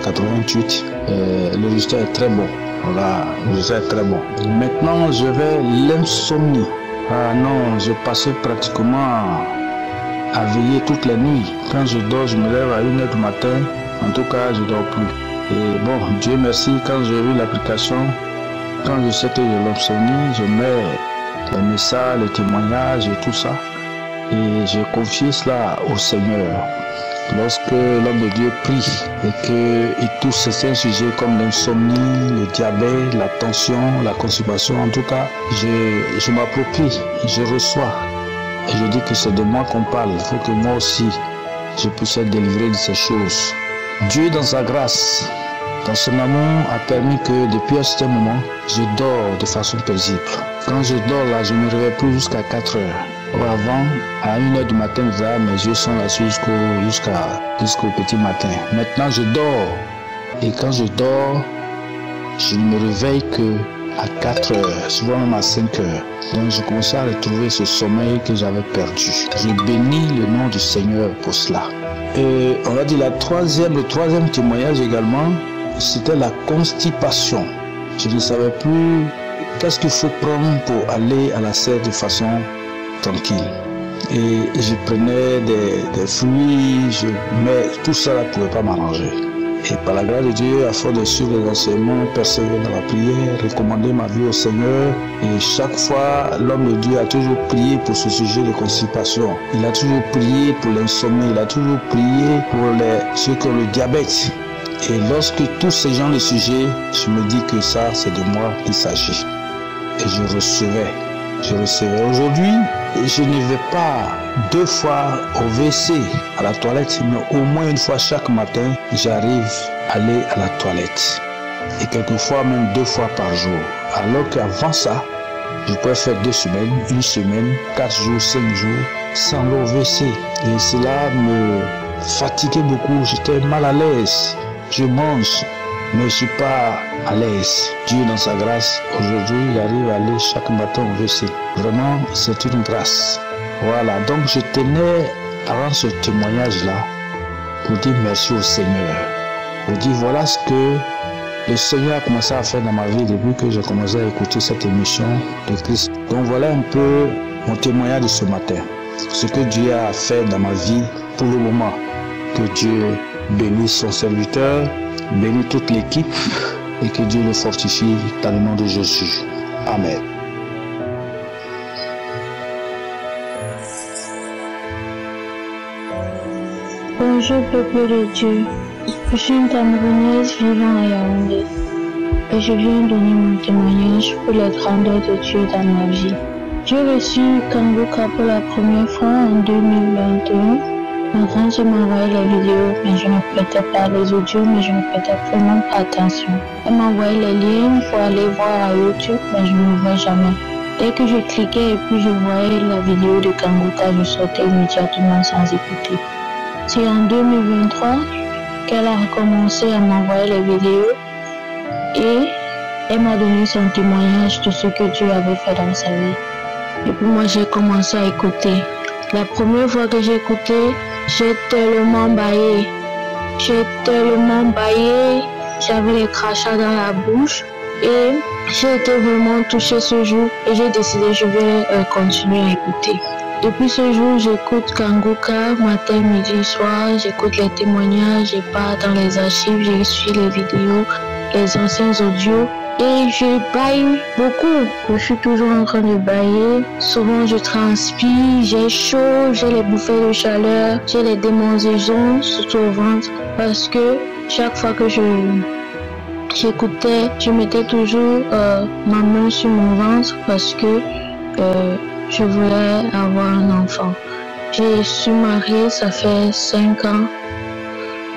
88. Le résultat est très bon. Voilà, le résultat est très bon. Maintenant, je vais l'insomnie. Ah non, je passais pratiquement à veiller toutes les nuits. Quand je dors, je me lève à 1h du matin. En tout cas, je ne dors plus. Et bon, Dieu merci, quand j'ai vu l'application, quand je sais que j'ai l'insomnie, je mets les messages, les témoignages et tout ça. Et je confie cela au Seigneur. Lorsque l'homme de Dieu prie et qu'il touche certains sujets comme l'insomnie, le diabète, la tension, la constipation, en tout cas, je m'approprie, je reçois. Et je dis que c'est de moi qu'on parle. Il faut que moi aussi, je puisse être délivré de ces choses. Dieu, dans sa grâce, dans son amour, a permis que depuis un certain moment, je dors de façon paisible. Quand je dors là, je ne me réveille plus jusqu'à 4 heures. Avant, à 1h du matin, mes yeux sont là jusqu'au petit matin. Maintenant, je dors. Et quand je dors, je ne me réveille que à 4 heures, souvent même à 5 heures. Donc, je commence à retrouver ce sommeil que j'avais perdu. Je bénis le nom du Seigneur pour cela. Et on va dire le troisième témoignage également, c'était la constipation. Je ne savais plus qu'est-ce qu'il faut prendre pour aller à la selle de façon tranquille. Et je prenais des fruits, mais tout ça ne pouvait pas m'arranger. Et par la grâce de Dieu, à force de suivre les enseignements, persévérer dans la prière, recommander ma vie au Seigneur. Et chaque fois, l'homme de Dieu a toujours prié pour ce sujet de constipation. Il a toujours prié pour l'insomnie, il a toujours prié pour ceux qui ont le diabète. Et lorsque tous ces gens de sujets, je me dis que ça, c'est de moi qu'il s'agit. Et je recevais. Aujourd'hui, je ne vais pas 2 fois au WC, à la toilette, mais au moins 1 fois chaque matin, j'arrive à aller à la toilette. Et quelquefois même 2 fois par jour. Alors qu'avant ça, je pouvais faire 2 semaines, 1 semaine, 4 jours, 5 jours, sans aller au WC. Et cela me fatiguait beaucoup, j'étais mal à l'aise. Je mange, mais je ne suis pas à l'aise. Dieu, dans sa grâce, aujourd'hui, il arrive à aller chaque matin au WC. Vraiment, c'est une grâce. Voilà, donc je tenais à rendre ce témoignage-là pour dire merci au Seigneur. Pour dire voilà ce que le Seigneur a commencé à faire dans ma vie depuis que j'ai commencé à écouter cette émission de Christ. Donc voilà un peu mon témoignage de ce matin. Ce que Dieu a fait dans ma vie pour le moment. Que Dieu bénisse son serviteur, bénisse toute l'équipe et que Dieu le fortifie dans le nom de Jésus. Amen. Bonjour peuple de Dieu, je suis une Camerounaise vivant à Yaoundé et je viens donner mon témoignage pour les grandeurs de Dieu dans ma vie. J'ai reçu Kangoka pour la première fois en 2021. Ma grand sœur m'a envoyé les vidéos, mais je ne prêtais pas les audios, mais je ne prêtais vraiment pas attention. Elle m'a envoyé les liens pour aller voir à YouTube, mais je ne vois jamais. Dès que je cliquais et puis je voyais la vidéo de Kangoka, je sortais immédiatement sans écouter. C'est en 2023 qu'elle a recommencé à m'envoyer les vidéos et elle m'a donné son témoignage de ce que Dieu avait fait dans sa vie. Et puis moi, j'ai commencé à écouter. La première fois que j'ai écouté, j'ai tellement baillé. J'avais les crachats dans la bouche et j'ai été vraiment touchée ce jour et j'ai décidé que je vais continuer à écouter. Depuis ce jour, j'écoute Kanguka matin, midi, soir, j'écoute les témoignages, je pars dans les archives, je suis les vidéos, les anciens audios et je baille beaucoup. Je suis toujours en train de bailler. Souvent, je transpire, j'ai chaud, j'ai les bouffées de chaleur, j'ai les démangeaisons, surtout au ventre, parce que chaque fois que j'écoutais, je mettais toujours ma main sur mon ventre parce que je voulais avoir un enfant. Je suis mariée, ça fait 5 ans.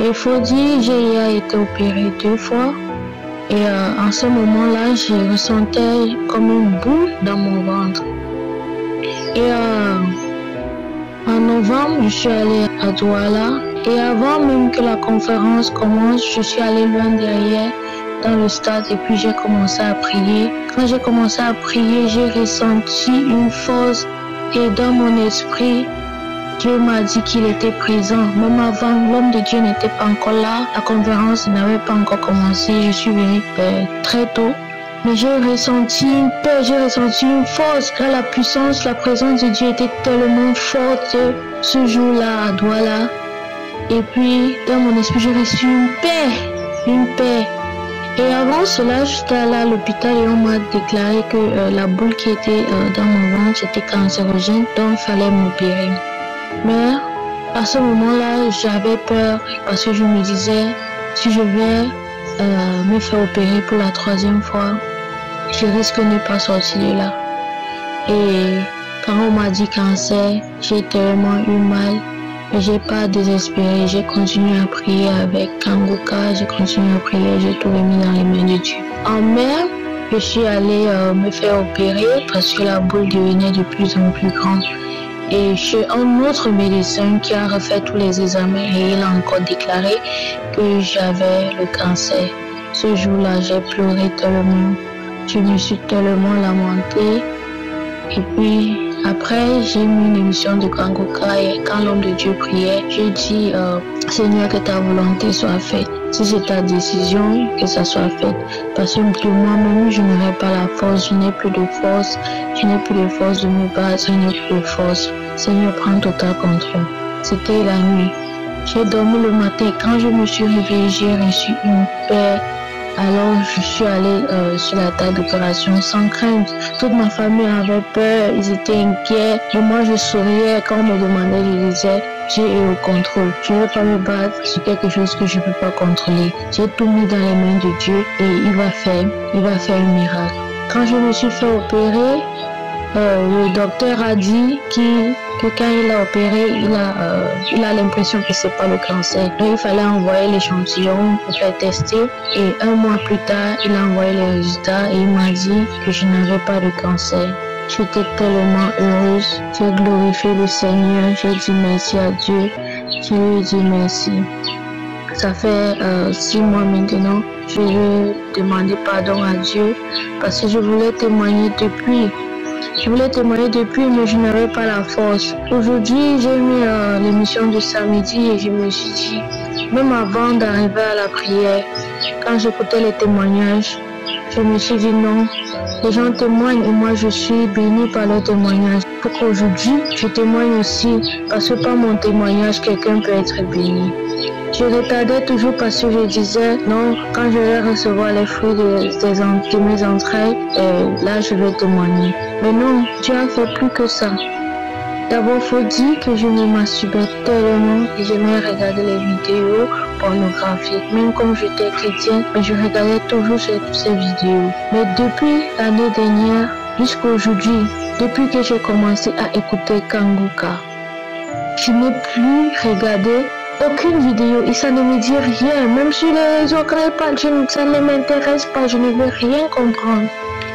Et il faut dire, j'ai été opérée 2 fois. Et en ce moment-là, je ressentais comme une boule dans mon ventre. Et en novembre, je suis allée à Douala. Et avant même que la conférence commence, je suis allée loin derrière dans le stade et puis j'ai commencé à prier. Quand j'ai commencé à prier, j'ai ressenti une force et dans mon esprit, Dieu m'a dit qu'il était présent. Même avant, l'homme de Dieu n'était pas encore là. La conférence n'avait pas encore commencé. Je suis venue très tôt. Mais j'ai ressenti une paix, j'ai ressenti une force. Là, la puissance, la présence de Dieu était tellement forte ce jour-là à Douala. Et puis, dans mon esprit, j'ai reçu une paix. Et avant cela, j'étais allée à l'hôpital et on m'a déclaré que la boule qui était dans mon ventre était cancérogène, donc il fallait m'opérer. Mais à ce moment-là, j'avais peur parce que je me disais, si je vais me faire opérer pour la 3e fois, je risque de ne pas sortir de là. Et quand on m'a dit cancer, j'ai tellement eu mal. Mais j'ai pas désespéré, j'ai continué à prier avec Kanguka, j'ai continué à prier, j'ai tout remis dans les mains de Dieu. En mai, je suis allée me faire opérer parce que la boule devenait de plus en plus grande. Et chez un autre médecin qui a refait tous les examens et il a encore déclaré que j'avais le cancer. Ce jour-là, j'ai pleuré tellement, je me suis tellement lamentée. Et puis, après, j'ai mis une émission de Kanguka et quand l'homme de Dieu priait, j'ai dit, Seigneur, que ta volonté soit faite. Si c'est ta décision, que ça soit fait. Parce que de moi-même, je n'aurai pas la force, je n'ai plus de force. Je n'ai plus de force de me battre, je n'ai plus de force. Seigneur, prends total contrôle. C'était la nuit. J'ai dormi le matin. Quand je me suis réveillée, j'ai reçu une paix. Alors, je suis allée sur la table d'opération sans crainte. Toute ma famille avait peur, ils étaient inquiets. Et moi, je souriais quand on me demandait, je disais, j'ai eu au contrôle. Je ne vais pas me battre sur quelque chose que je ne peux pas contrôler. J'ai tout mis dans les mains de Dieu et il va faire un miracle. Quand je me suis fait opérer, le docteur a dit que quand il a opéré, il a l'impression que c'est pas le cancer. Donc il fallait envoyer l'échantillon pour faire tester. Et 1 mois plus tard, il a envoyé les résultats et il m'a dit que je n'avais pas de cancer. J'étais tellement heureuse. J'ai glorifié le Seigneur. J'ai dit merci à Dieu. Je lui ai dit merci. Ça fait 6 mois maintenant. Je veux demander pardon à Dieu parce que je voulais témoigner depuis. Mais je n'avais pas la force. Aujourd'hui, j'ai mis l'émission de samedi et je me suis dit, même avant d'arriver à la prière, quand j'écoutais les témoignages, je me suis dit non, les gens témoignent et moi je suis bénie par leur témoignage. Pour qu'aujourd'hui, je témoigne aussi, parce que par mon témoignage, quelqu'un peut être béni. Je retardais toujours parce que je disais, non, quand je vais recevoir les fruits de mes entrailles, là je vais témoigner. Mais non, Dieu a fait plus que ça. D'abord, il faut dire que je me masturbais tellement et j'aimais regarder les vidéos pornographiques. Même comme j'étais chrétienne, mais je regardais toujours ces vidéos. Mais depuis l'année dernière jusqu'à aujourd'hui, depuis que j'ai commencé à écouter Kanguka, je n'ai plus regardé aucune vidéo et ça ne me dit rien. Même sur les réseaux, ça ne m'intéresse pas, je ne veux rien comprendre.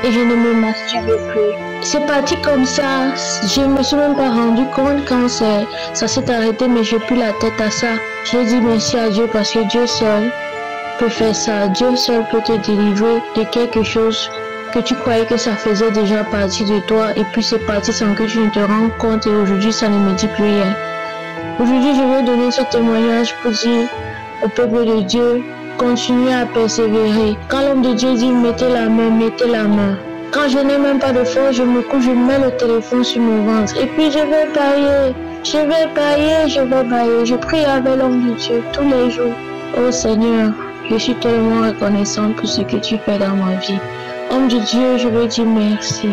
Et je ne me masturbe plus. c'est parti comme ça. Je me suis même pas rendu compte quand ça s'est arrêté, mais j'ai plus la tête à ça. J'ai dit merci à Dieu parce que Dieu seul peut faire ça. Dieu seul peut te délivrer de quelque chose que tu croyais que ça faisait déjà partie de toi et puis c'est parti sans que tu ne te rendes compte et aujourd'hui ça ne me dit plus rien. Aujourd'hui je veux donner ce témoignage pour dire au peuple de Dieu, continuez à persévérer. Quand l'homme de Dieu dit mettez la main, mettez la main. Quand je n'ai même pas de force, je me couche, je mets le téléphone sur mon ventre et puis je vais bailler. Je prie avec l'homme de Dieu tous les jours. Oh Seigneur, je suis tellement reconnaissante pour ce que tu fais dans ma vie. Homme de Dieu, je veux dire merci.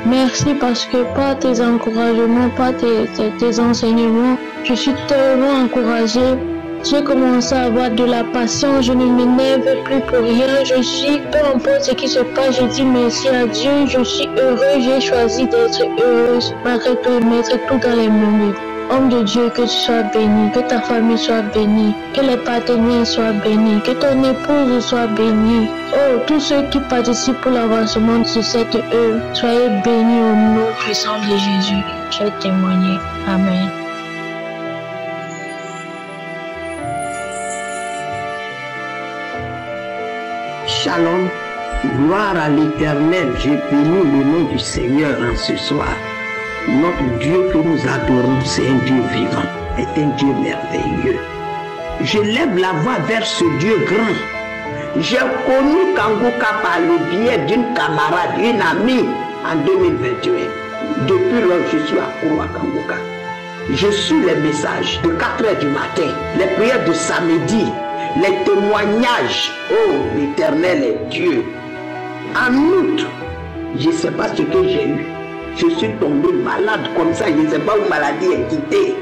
Merci parce que par tes encouragements, par tes enseignements, je suis tellement encouragée. J'ai commencé à avoir de la patience, je ne m'énerve plus pour rien. Je suis, peu importe ce qui se passe, je dis merci à Dieu. Je suis heureuse, j'ai choisi d'être heureuse, malgré tout, mettre tout dans les mains. Homme de Dieu, que tu sois béni, que ta famille soit bénie, que les partenaires soient bénis, que ton épouse soit bénie. Oh, tous ceux qui participent pour l'avancement de cette œuvre, soyez bénis au nom puissant de Jésus. Je vais témoigner. Amen. Shalom, gloire à l'Éternel, je bénis le nom du Seigneur en ce soir. Notre Dieu que nous adorons, c'est un Dieu vivant, est un Dieu merveilleux. Je lève la voix vers ce Dieu grand. J'ai connu Kangoka par le biais d'une camarade, une amie, en 2021. Depuis lors, je suis accro à Kangoka. Je suis les messages de 4h du matin, les prières de samedi, les témoignages. Oh, l'Éternel est Dieu. En août, je ne sais pas ce que j'ai eu. Je suis tombé malade comme ça, je ne sais pas où maladie est quittée.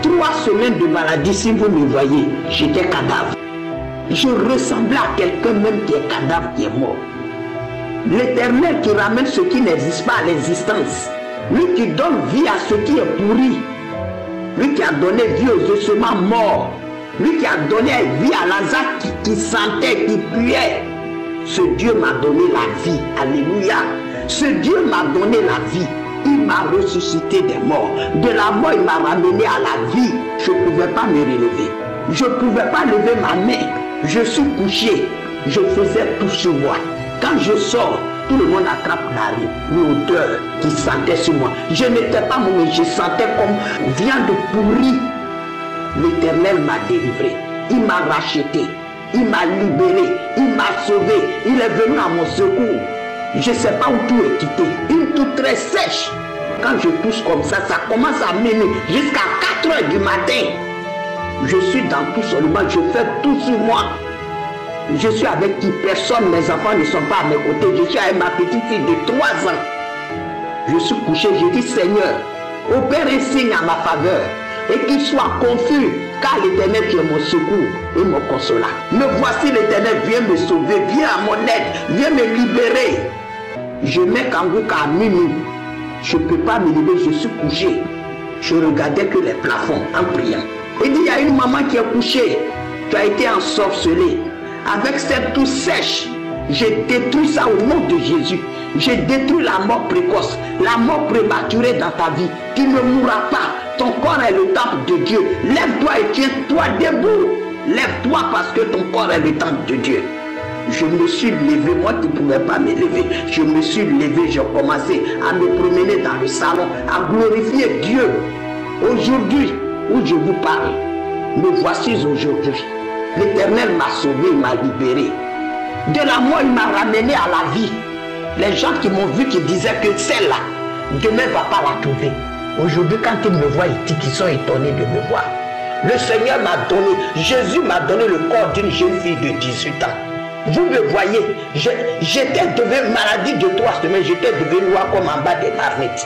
3 semaines de maladie, si vous me voyez, j'étais cadavre. Je ressemblais à quelqu'un même qui est cadavre, qui est mort. L'Éternel qui ramène ce qui n'existe pas à l'existence. Lui qui donne vie à ce qui est pourri. Lui qui a donné vie aux ossements morts. Lui qui a donné vie à Lazare qui sentait, qui puait. Ce Dieu m'a donné la vie. Alléluia. Ce Dieu m'a donné la vie. Il m'a ressuscité des morts. De la mort, il m'a ramené à la vie. Je ne pouvais pas me relever. Je ne pouvais pas lever ma main. Je suis couché. Je faisais tout sur moi. Quand je sors, tout le monde attrape la rue. L'odeur qui sentait sur moi. Je n'étais pas moi, je sentais comme viande pourrie. L'Éternel m'a délivré. Il m'a racheté. Il m'a libéré. Il m'a sauvé. Il est venu à mon secours. Je ne sais pas où tout est quitté. Une toute très sèche. Quand je touche comme ça, ça commence à mener jusqu'à 4h du matin. Je suis dans tout seulement. Je fais tout sur moi. Je suis avec qui personne, mes enfants ne sont pas à mes côtés. Je suis avec ma petite fille de 3 ans. Je suis couché, je dis Seigneur, opère un signe à ma faveur et qu'il soit confus, car l'Éternel qui est mon secours et mon consolat. Me voici l'Éternel, viens me sauver, viens à mon aide, viens me libérer. Je mets Kangoka à minuit. Je ne peux pas me lever, je suis couché. Je regardais que les plafonds en priant. Il dit, il y a une maman qui est couchée. Tu as été ensorcelée. Avec cette toux sèche, j'ai détruit ça au nom de Jésus. J'ai détruit la mort précoce, la mort prématurée dans ta vie. Tu ne mourras pas. Ton corps est le temple de Dieu. Lève-toi et tiens-toi debout. Lève-toi parce que ton corps est le temple de Dieu. Je me suis levé, moi qui ne pouvais pas me lever. Je me suis levé, j'ai commencé à me promener dans le salon, à glorifier Dieu. Aujourd'hui, où je vous parle, me voici aujourd'hui. L'Éternel m'a sauvé, il m'a libéré. De la mort, il m'a ramené à la vie. Les gens qui m'ont vu, qui disaient que celle-là, demain ne va pas la trouver. Aujourd'hui, quand ils me voient, ils sont étonnés de me voir. Le Seigneur m'a donné, Jésus m'a donné le corps d'une jeune fille de 18 ans. Vous me voyez, j'étais devenu maladie de 3 semaines, j'étais devenu noir comme en bas des marmites.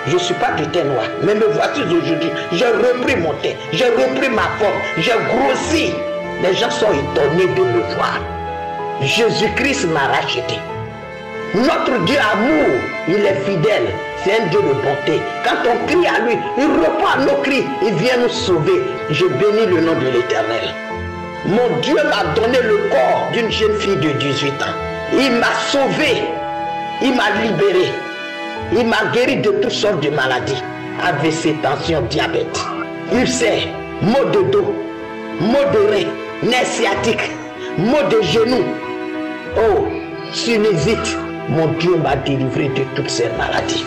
Je ne suis pas du teint noir, mais me voici aujourd'hui. J'ai repris mon teint, j'ai repris ma forme, j'ai grossi. Les gens sont étonnés de me voir. Jésus-Christ m'a racheté. Notre Dieu amour, il est fidèle. C'est un Dieu de bonté. Quand on crie à lui, il répond à nos cris. Il vient nous sauver. Je bénis le nom de l'Éternel. Mon Dieu m'a donné le corps d'une jeune fille de 18 ans. Il m'a sauvé. Il m'a libéré. Il m'a guéri de toutes sortes de maladies. AVC, tension, diabète, ulcère, maux de dos, maux de rein, nerfs sciatiques, maux de genoux. Oh, sinusite. Mon Dieu m'a délivré de toutes ces maladies.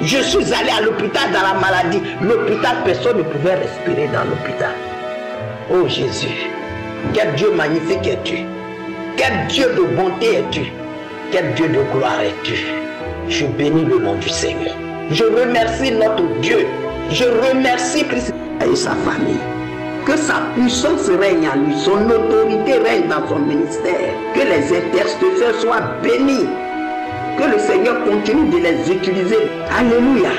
Je suis allé à l'hôpital dans la maladie. L'hôpital, personne ne pouvait respirer dans l'hôpital. Oh Jésus, quel Dieu magnifique es-tu? Quel Dieu de bonté es-tu? Quel Dieu de gloire es-tu? Je bénis le nom du Seigneur. Je remercie notre Dieu. Je remercie Christ et sa famille. Que sa puissance règne en lui, son autorité règne dans son ministère. Que les intercesseurs soient bénis. Que le Seigneur continue de les utiliser. Alléluia.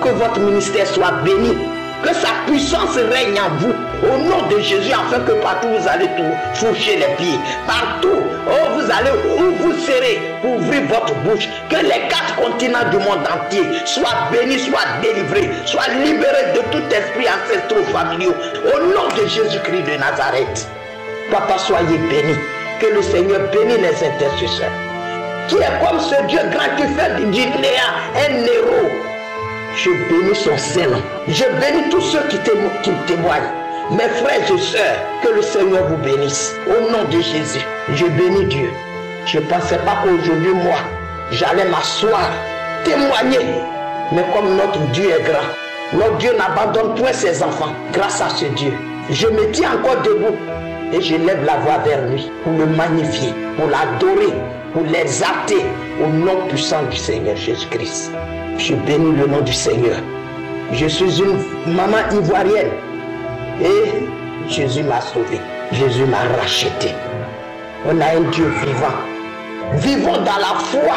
Que votre ministère soit béni. Que sa puissance règne en vous. Au nom de Jésus, afin que partout vous allez toucher les pieds. Partout où vous allez, où vous serez, pour ouvrir votre bouche. Que les 4 continents du monde entier soient bénis, soient délivrés, soient libérés de tout esprit ancestral familial. Au nom de Jésus-Christ de Nazareth. Papa, soyez bénis. Que le Seigneur bénisse les intercesseurs. Qui est comme ce Dieu grand qui fait du néant un héros. Je bénis son Saint-Nom. Je bénis tous ceux qui témoignent. Mes frères et sœurs, que le Seigneur vous bénisse. Au nom de Jésus, je bénis Dieu. Je ne pensais pas qu'aujourd'hui, moi, j'allais m'asseoir, témoigner. Mais comme notre Dieu est grand, notre Dieu n'abandonne point ses enfants. Grâce à ce Dieu, je me tiens encore debout et je lève la voix vers lui pour le magnifier, pour l'adorer, pour l'exalter au nom puissant du Seigneur Jésus-Christ. Je bénis le nom du Seigneur. Je suis une maman ivoirienne et Jésus m'a sauvé. Jésus m'a racheté. On a un Dieu vivant. Vivons dans la foi.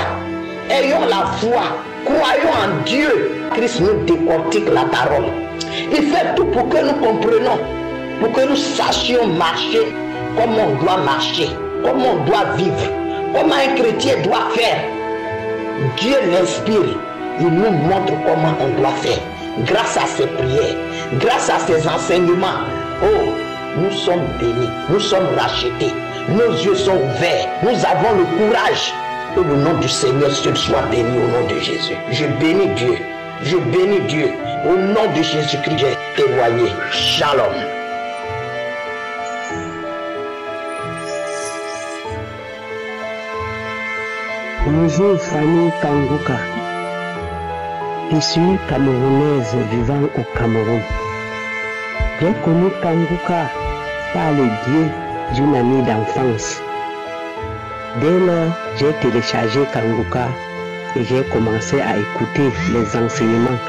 Ayons la foi. Croyons en Dieu. Christ nous décortique la parole. Il fait tout pour que nous comprenions, pour que nous sachions marcher comme on doit marcher, comme on doit vivre, comment un chrétien doit faire. Dieu l'inspire. Il nous montre comment on doit faire. Grâce à ses prières, grâce à ses enseignements, oh, nous sommes bénis, nous sommes rachetés, nos yeux sont ouverts, nous avons le courage. Que le nom du Seigneur seul soit béni au nom de Jésus. Je bénis Dieu, je bénis Dieu. Au nom de Jésus-Christ, j'ai témoigné. Shalom. Bonjour famille Kanguka. Je suis camerounaise vivant au Cameroun. J'ai connu Kanguka par le biais d'une amie d'enfance. Dès lors, j'ai téléchargé Kanguka et j'ai commencé à écouter les enseignements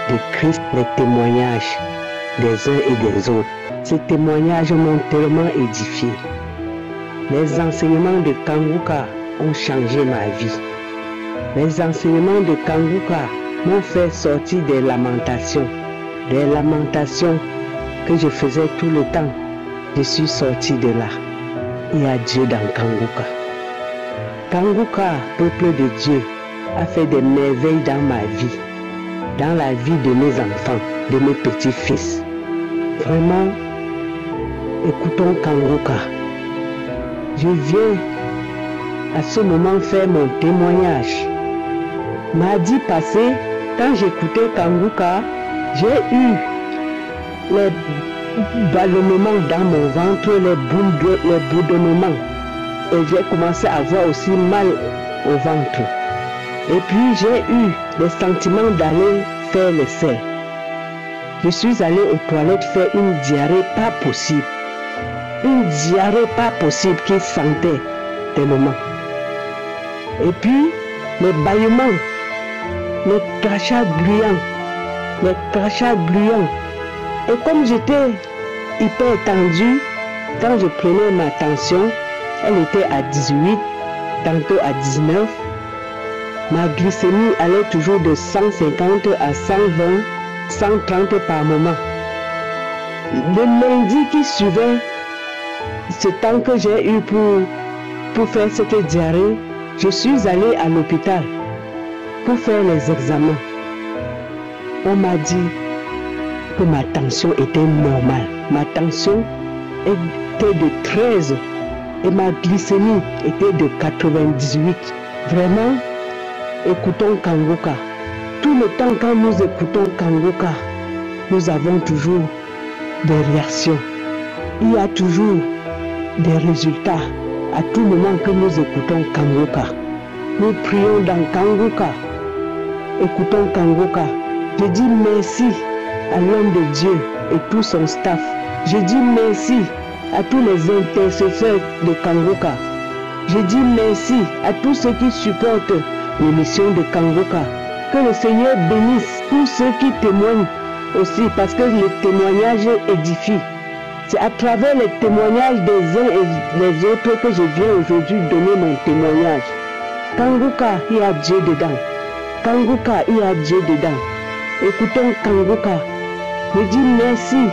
de Christ, les témoignages des uns et des autres. Ces témoignages m'ont tellement édifié. Les enseignements de Kanguka ont changé ma vie. Les enseignements de Kanguka m'ont fait sortir des lamentations que je faisais tout le temps. Je suis sorti de là. Il y a Dieu dans Kanguka. Kanguka, peuple de Dieu, a fait des merveilles dans ma vie, dans la vie de mes enfants, de mes petits-fils. Vraiment, écoutons Kanguka. Je viens à ce moment faire mon témoignage. Mardi passé, quand j'écoutais Kanguka, j'ai eu les ballonnements dans mon ventre, les bourdonnements. Et j'ai commencé à avoir aussi mal au ventre. Et puis j'ai eu le sentiment d'aller faire le sein. Je suis allé aux toilettes faire une diarrhée pas possible. Une diarrhée pas possible qui sentait tellement. Et puis, les bâillements, les crachats bruyants. Et comme j'étais hyper tendue, quand je prenais ma tension, elle était à 18, tantôt à 19. Ma glycémie allait toujours de 150 à 120, 130 par moment. Le lundi qui suivait, ce temps que j'ai eu pour faire cette diarrhée, je suis allée à l'hôpital pour faire les examens. On m'a dit que ma tension était normale. Ma tension était de 13 et ma glycémie était de 98. Vraiment, écoutons Kangoka. Tout le temps quand nous écoutons Kangoka, nous avons toujours des réactions. Il y a toujours des résultats à tout moment que nous écoutons Kangoka. Nous prions dans Kangoka. Écoutons Kangoka. Je dis merci à l'homme de Dieu et tout son staff. Je dis merci à tous les intercesseurs de Kangoka. Je dis merci à tous ceux qui supportent l'émission de Kangoka. Que le Seigneur bénisse tous ceux qui témoignent aussi, parce que le témoignage édifie. C'est à travers les témoignages des uns et des autres que je viens aujourd'hui donner mon témoignage. Kangoka, il y a Dieu dedans. Kangoka, il y a Dieu dedans. Écoutons Kangoka. Je dis merci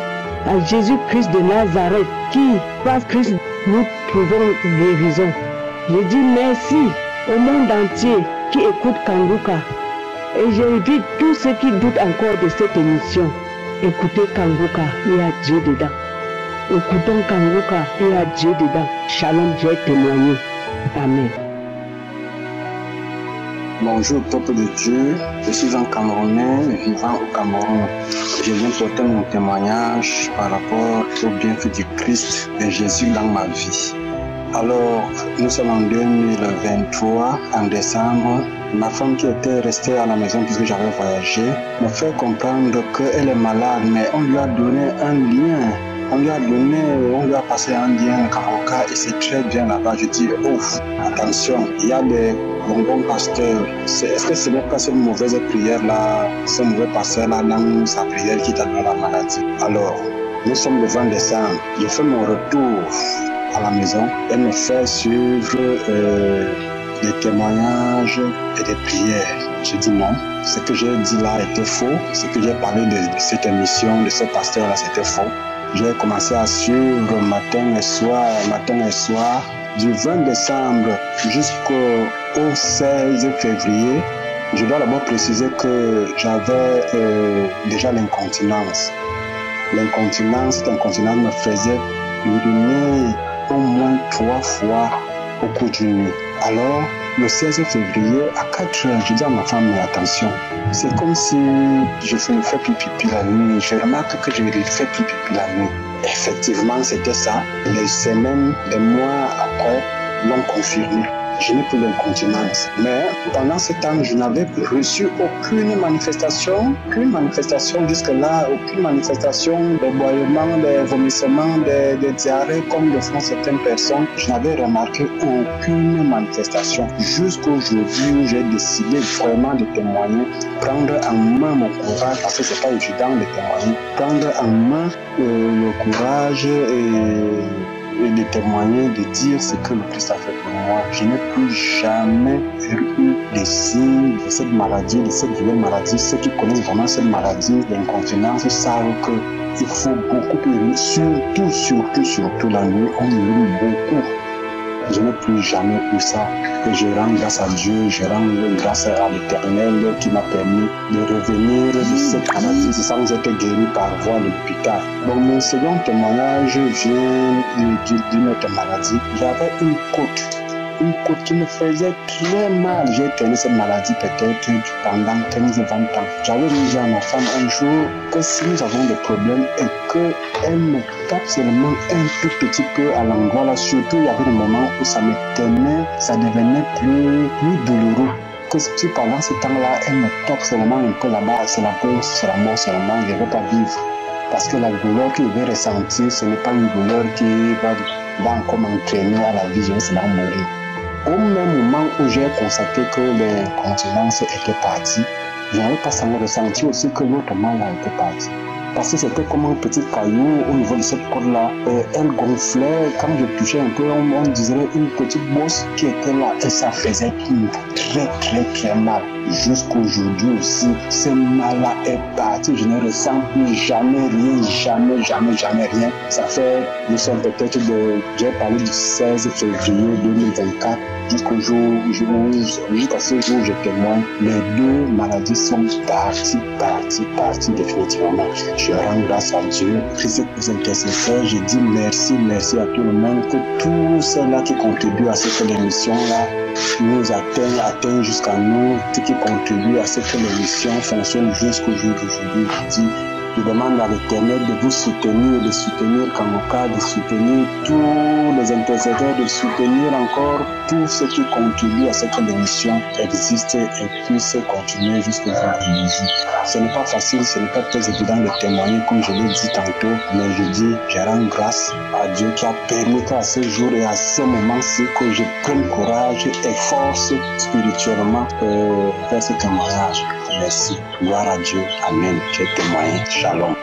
à Jésus-Christ de Nazareth qui, par Christ, nous trouvons guérison. Je dis merci au monde entier qui écoute Kangoka. Et j'invite tous ceux qui doutent encore de cette émission. Écoutez Kangoka, il y a Dieu dedans. Écoutons Kangoka, il y a Dieu dedans. Shalom, j'ai témoigné. Amen. Bonjour peuple de Dieu, je suis un Camerounais vivant au Cameroun. Je viens porter mon témoignage par rapport au bienfait du Christ et Jésus dans ma vie. Alors, nous sommes en 2023, en décembre. Ma femme qui était restée à la maison puisque j'avais voyagé me fait comprendre qu'elle est malade, mais on lui a donné un lien. On lui a passé un lien Kangoka et c'est très bien là-bas. Je dis, ouf, attention, il y a des bonbons pasteurs. Est-ce que ce n'est pas cette mauvaise prière-là, ce mauvais pasteur-là dans sa prière qui t'a donné la maladie? Alors, nous sommes le 20 décembre. J'ai fait mon retour à la maison. Elle me fait suivre des témoignages et des prières. J'ai dit non, ce que j'ai dit là était faux. Ce que j'ai parlé de cette émission, de ce pasteur-là, c'était faux. J'ai commencé à suivre matin et soir, du 20 décembre jusqu'au 16 février. Je dois d'abord préciser que j'avais déjà l'incontinence. Cette incontinence me faisait uriner au moins 3 fois au cours d'une nuit. Alors, le 16 février, à 4 heures, je dis à ma femme, mais attention, c'est comme si je ne fais plus pipi la nuit. Je remarque que je ne fais plus pipi la nuit. Effectivement, c'était ça. Les semaines, les mois après l'ont confirmé. Je n'ai plus d'incontinence. Mais pendant ce temps, je n'avais reçu aucune manifestation jusque-là, aucune manifestation des boiements, des vomissements, des diarrhées comme le font certaines personnes. Je n'avais remarqué aucune manifestation. Jusqu'aujourd'hui où j'ai décidé vraiment de témoigner, prendre en main mon courage, parce que c'est pas évident de témoigner, prendre en main le courage et de témoigner, de dire ce que le Christ a fait pour moi. Je n'ai plus jamais eu des signes de cette maladie, de cette vilaine maladie. Ceux qui connaissent vraiment cette maladie, l'incontinence, savent qu'il faut beaucoup uriner, surtout la nuit, on urine beaucoup. Je n'ai plus jamais eu ça. Et je rends grâce à Dieu, je rends grâce à l'Éternel qui m'a permis de revenir de cette maladie sans être guéri par voie de l'hôpital. Donc mon second témoignage vient d'une autre maladie. J'avais une côte qui me faisait très mal. J'ai tenu cette maladie peut-être pendant 15-20 ans. J'avais dit à ma femme un jour que si nous avons des problèmes et qu'elle me tape seulement un tout petit peu à l'endroit là, surtout il y avait des moments où ça me tenait, ça devenait plus douloureux. Que si pendant ce temps-là, elle me tape seulement un peu là-bas, c'est la mort seulement, je ne vais pas vivre. Parce que la douleur que je vais ressentir, ce n'est pas une douleur qui va encore m'entraîner à la vie, je vais seulement mourir. Au même moment où j'ai constaté que l'incontinence était partie, je n'avais pas seulement ressenti aussi que l'autre mal était parti. Parce que c'était comme un petit caillou au niveau de cette côte-là. Elle gonflait, quand je touchais un peu, on dirait une petite bosse qui était là. Et ça faisait très mal. Jusqu'aujourd'hui aussi, ce mal-là est parti. Je ne ressens plus jamais rien. Ça fait, nous sommes peut-être j'ai parlé du 16 février 2024. Jusqu'à ce jour où je témoigne, les 2 maladies sont parties définitivement. Je rends grâce à Dieu, Christ aux intercesseurs, je dis merci à tout le monde, que tous ceux-là qui contribuent à cette émission-là, nous atteint jusqu'à nous, ce qui contribue à ce que l'émission fonctionne jusqu'au jour d'aujourd'hui. Je demande à l'Éternel de vous soutenir, de soutenir Kangoka, de soutenir tous les intercesseurs, de soutenir encore tous ceux qui contribuent à ce que l'émission existe et puisse continuer jusqu'au jour d'aujourd'hui. Ce n'est pas facile, ce n'est pas très évident de témoigner comme je l'ai dit tantôt, mais je rends grâce à Dieu qui a permis qu'à ce jour et à ce moment-ci que je prenne courage et force spirituellement vers ce témoignage. Merci. Gloire à Dieu. Amen. J'ai témoigné. Shalom.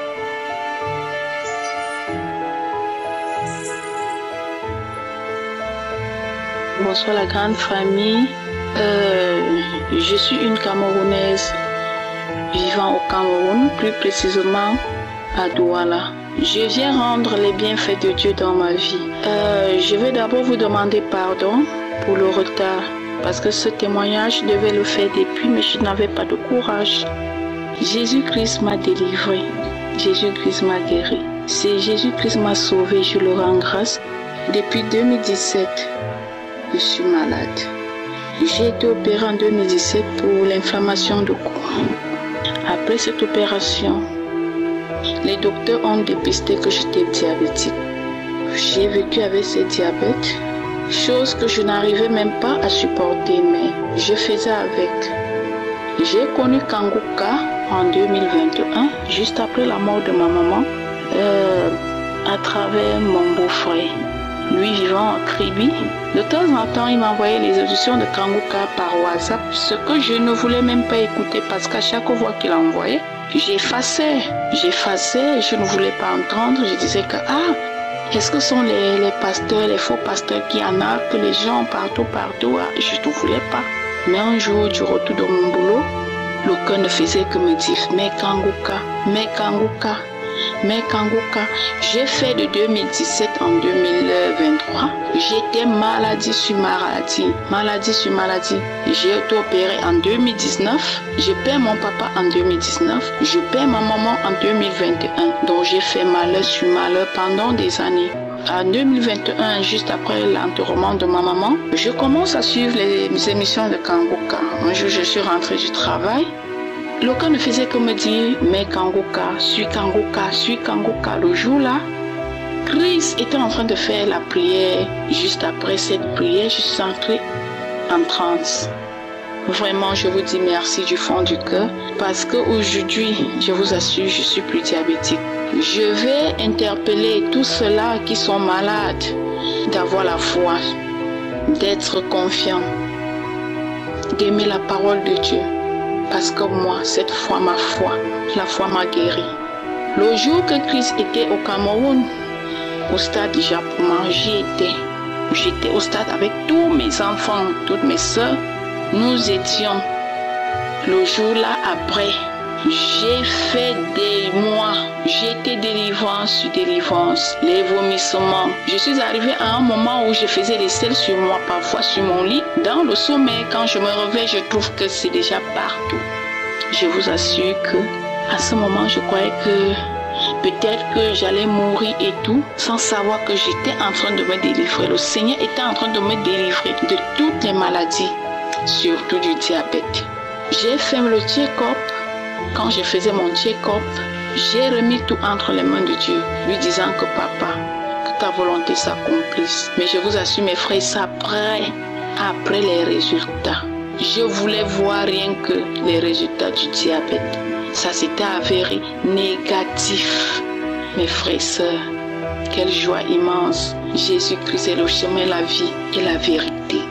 Bonsoir la grande famille. Je suis une Camerounaise vivant au Cameroun, plus précisément à Douala. Je viens rendre les bienfaits de Dieu dans ma vie. Je vais d'abord vous demander pardon pour le retard, parce que ce témoignage, je devais le faire depuis, mais je n'avais pas de courage. Jésus-Christ m'a délivré, Jésus-Christ m'a guéri. C'est Jésus-Christ m'a sauvé, je le rends grâce. Depuis 2017, je suis malade. J'ai été opérée en 2017 pour l'inflammation du cou. Après cette opération, les docteurs ont dépisté que j'étais diabétique. J'ai vécu avec ce diabète, chose que je n'arrivais même pas à supporter, mais je faisais avec. J'ai connu Kangoka en 2021, juste après la mort de ma maman, à travers mon beau-frère. Lui vivant à Kribi, de temps en temps, il m'envoyait les auditions de Kangoka par WhatsApp, ce que je ne voulais même pas écouter parce qu'à chaque fois qu'il envoyait, j'effaçais, je ne voulais pas entendre. Je disais que, est-ce que ce sont les pasteurs, les faux pasteurs qui en a, que les gens partout, je ne voulais pas. Mais un jour, du retour de mon boulot, le cœur ne faisait que me dire, mais Kangoka, j'ai fait de 2017 en 2023. J'étais maladie sur maladie. J'ai été opérée en 2019. Je perds mon papa en 2019. Je perds ma maman en 2021. Donc j'ai fait malheur sur malheur pendant des années. En 2021, juste après l'enterrement de ma maman, je commence à suivre les émissions de Kangoka. Un jour, je suis rentrée du travail. Le cœur ne faisait que me dire, mais Kangoka, suis Kangoka. Le jour-là, Chris était en train de faire la prière. Juste après cette prière, je suis entrée en transe. Vraiment, je vous dis merci du fond du cœur, parce qu'aujourd'hui, je vous assure, je suis plus diabétique. Je vais interpeller tous ceux-là qui sont malades d'avoir la foi, d'être confiants, d'aimer la parole de Dieu. Parce que moi, cette fois, la foi m'a guéri. Le jour que Christ était au Cameroun, au stade Japoma, j'étais au stade avec tous mes enfants, toutes mes soeurs. Nous étions. Le jour-là, après, j'ai fait des mois. J'étais délivrance sur délivrance, les vomissements. Je suis arrivée à un moment où je faisais les selles sur moi, parfois sur mon lit. Dans le sommeil, quand je me réveille, je trouve que c'est déjà partout. Je vous assure que à ce moment, je croyais que peut-être que j'allais mourir et tout, sans savoir que j'étais en train de me délivrer. Le Seigneur était en train de me délivrer de toutes les maladies, surtout du diabète. J'ai fait le check-up. Quand je faisais mon check-up, j'ai remis tout entre les mains de Dieu, lui disant que papa, que ta volonté s'accomplisse. Mais je vous assure, mes frères, c'est après les résultats. Je voulais voir rien que les résultats du diabète. Ça s'était avéré négatif. Mes frères et sœurs, quelle joie immense. Jésus-Christ est le chemin, la vie et la vérité.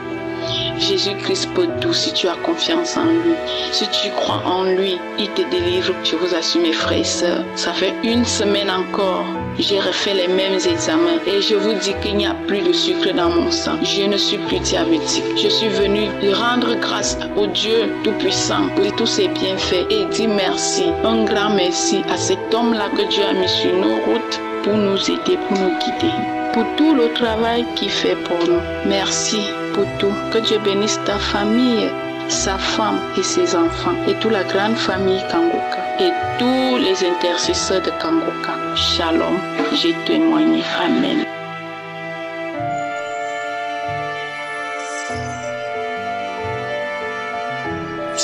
Jésus-Christ peut tout si tu as confiance en lui. Si tu crois en lui, il te délivre. Je vous assure, mes frères et sœurs, ça fait une semaine encore. J'ai refait les mêmes examens et je vous dis qu'il n'y a plus de sucre dans mon sang. Je ne suis plus diabétique. Je suis venu rendre grâce au Dieu Tout-Puissant pour tous ses bienfaits et dire merci, un grand merci à cet homme-là que Dieu a mis sur nos routes pour nous aider, pour nous guider, pour tout le travail qu'il fait pour nous. Merci pour tout. Que Dieu bénisse ta famille, sa femme et ses enfants et toute la grande famille Kangoka et tous les intercesseurs de Kangoka. Shalom, j'ai témoigné. Amen.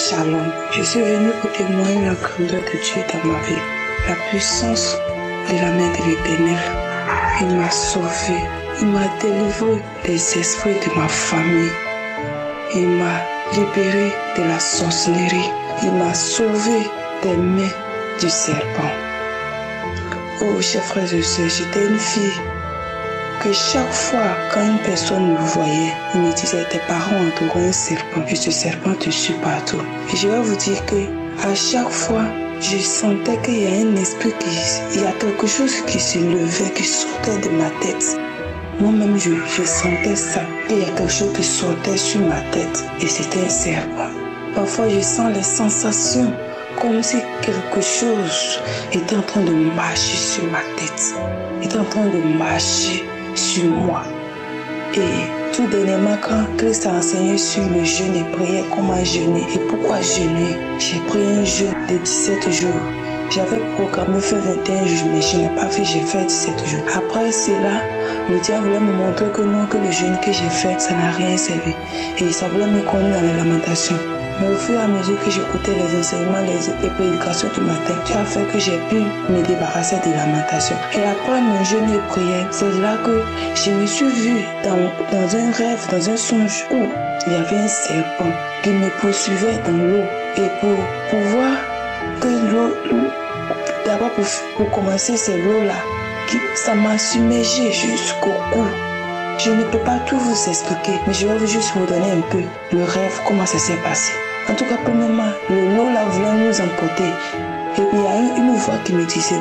Shalom. Je suis venue pour témoigner la grandeur de Dieu dans ma vie, la puissance de la main de l'Éternel. Il m'a sauvé, il m'a délivré des esprits de ma famille. Il m'a libéré de la sorcellerie. Il m'a sauvé des mains du serpent. Oh, chers frères et sœurs, j'étais une fille que chaque fois, quand une personne me voyait, il me disait, tes parents ont entouré un serpent, et ce serpent te suit partout. Et je vais vous dire que à chaque fois, je sentais qu'il y a un esprit il y a quelque chose qui se levait, qui sortait de ma tête. Moi-même, je sentais ça, qu'il y a quelque chose qui sortait sur ma tête, et c'était un serpent. Parfois, je sens les sensations, comme si quelque chose était en train de marcher sur ma tête, était en train de marcher sur moi. Et tout dernièrement, quand Christ a enseigné sur le jeûne et prière, comment jeûner et pourquoi jeûner, j'ai pris un jeûne de 17 jours. J'avais programmé faire 21 jours, mais je n'ai pas fait, j'ai fait 17 jours. Après cela, le diable voulait me montrer que non, que le jeûne que j'ai fait, ça n'a rien servi. Et ça voulait me conduire dans les lamentations. Mais au fur et à mesure que j'écoutais les enseignements, les prédications du matin, ça a fait que j'ai pu me débarrasser des lamentations. Et après mon jeûne et prière, c'est là que je me suis vue dans un rêve, dans un songe où il y avait un serpent qui me poursuivait dans l'eau. Et pour pouvoir que l'eau, d'abord pour commencer, c'est l'eau-là, ça m'a submergé jusqu'au cou. Je ne peux pas tout vous expliquer, mais je vais juste vous donner un peu le rêve, comment ça s'est passé. En tout cas, premièrement, l'eau là voulait nous emporter. Et puis il y a une voix qui me disait,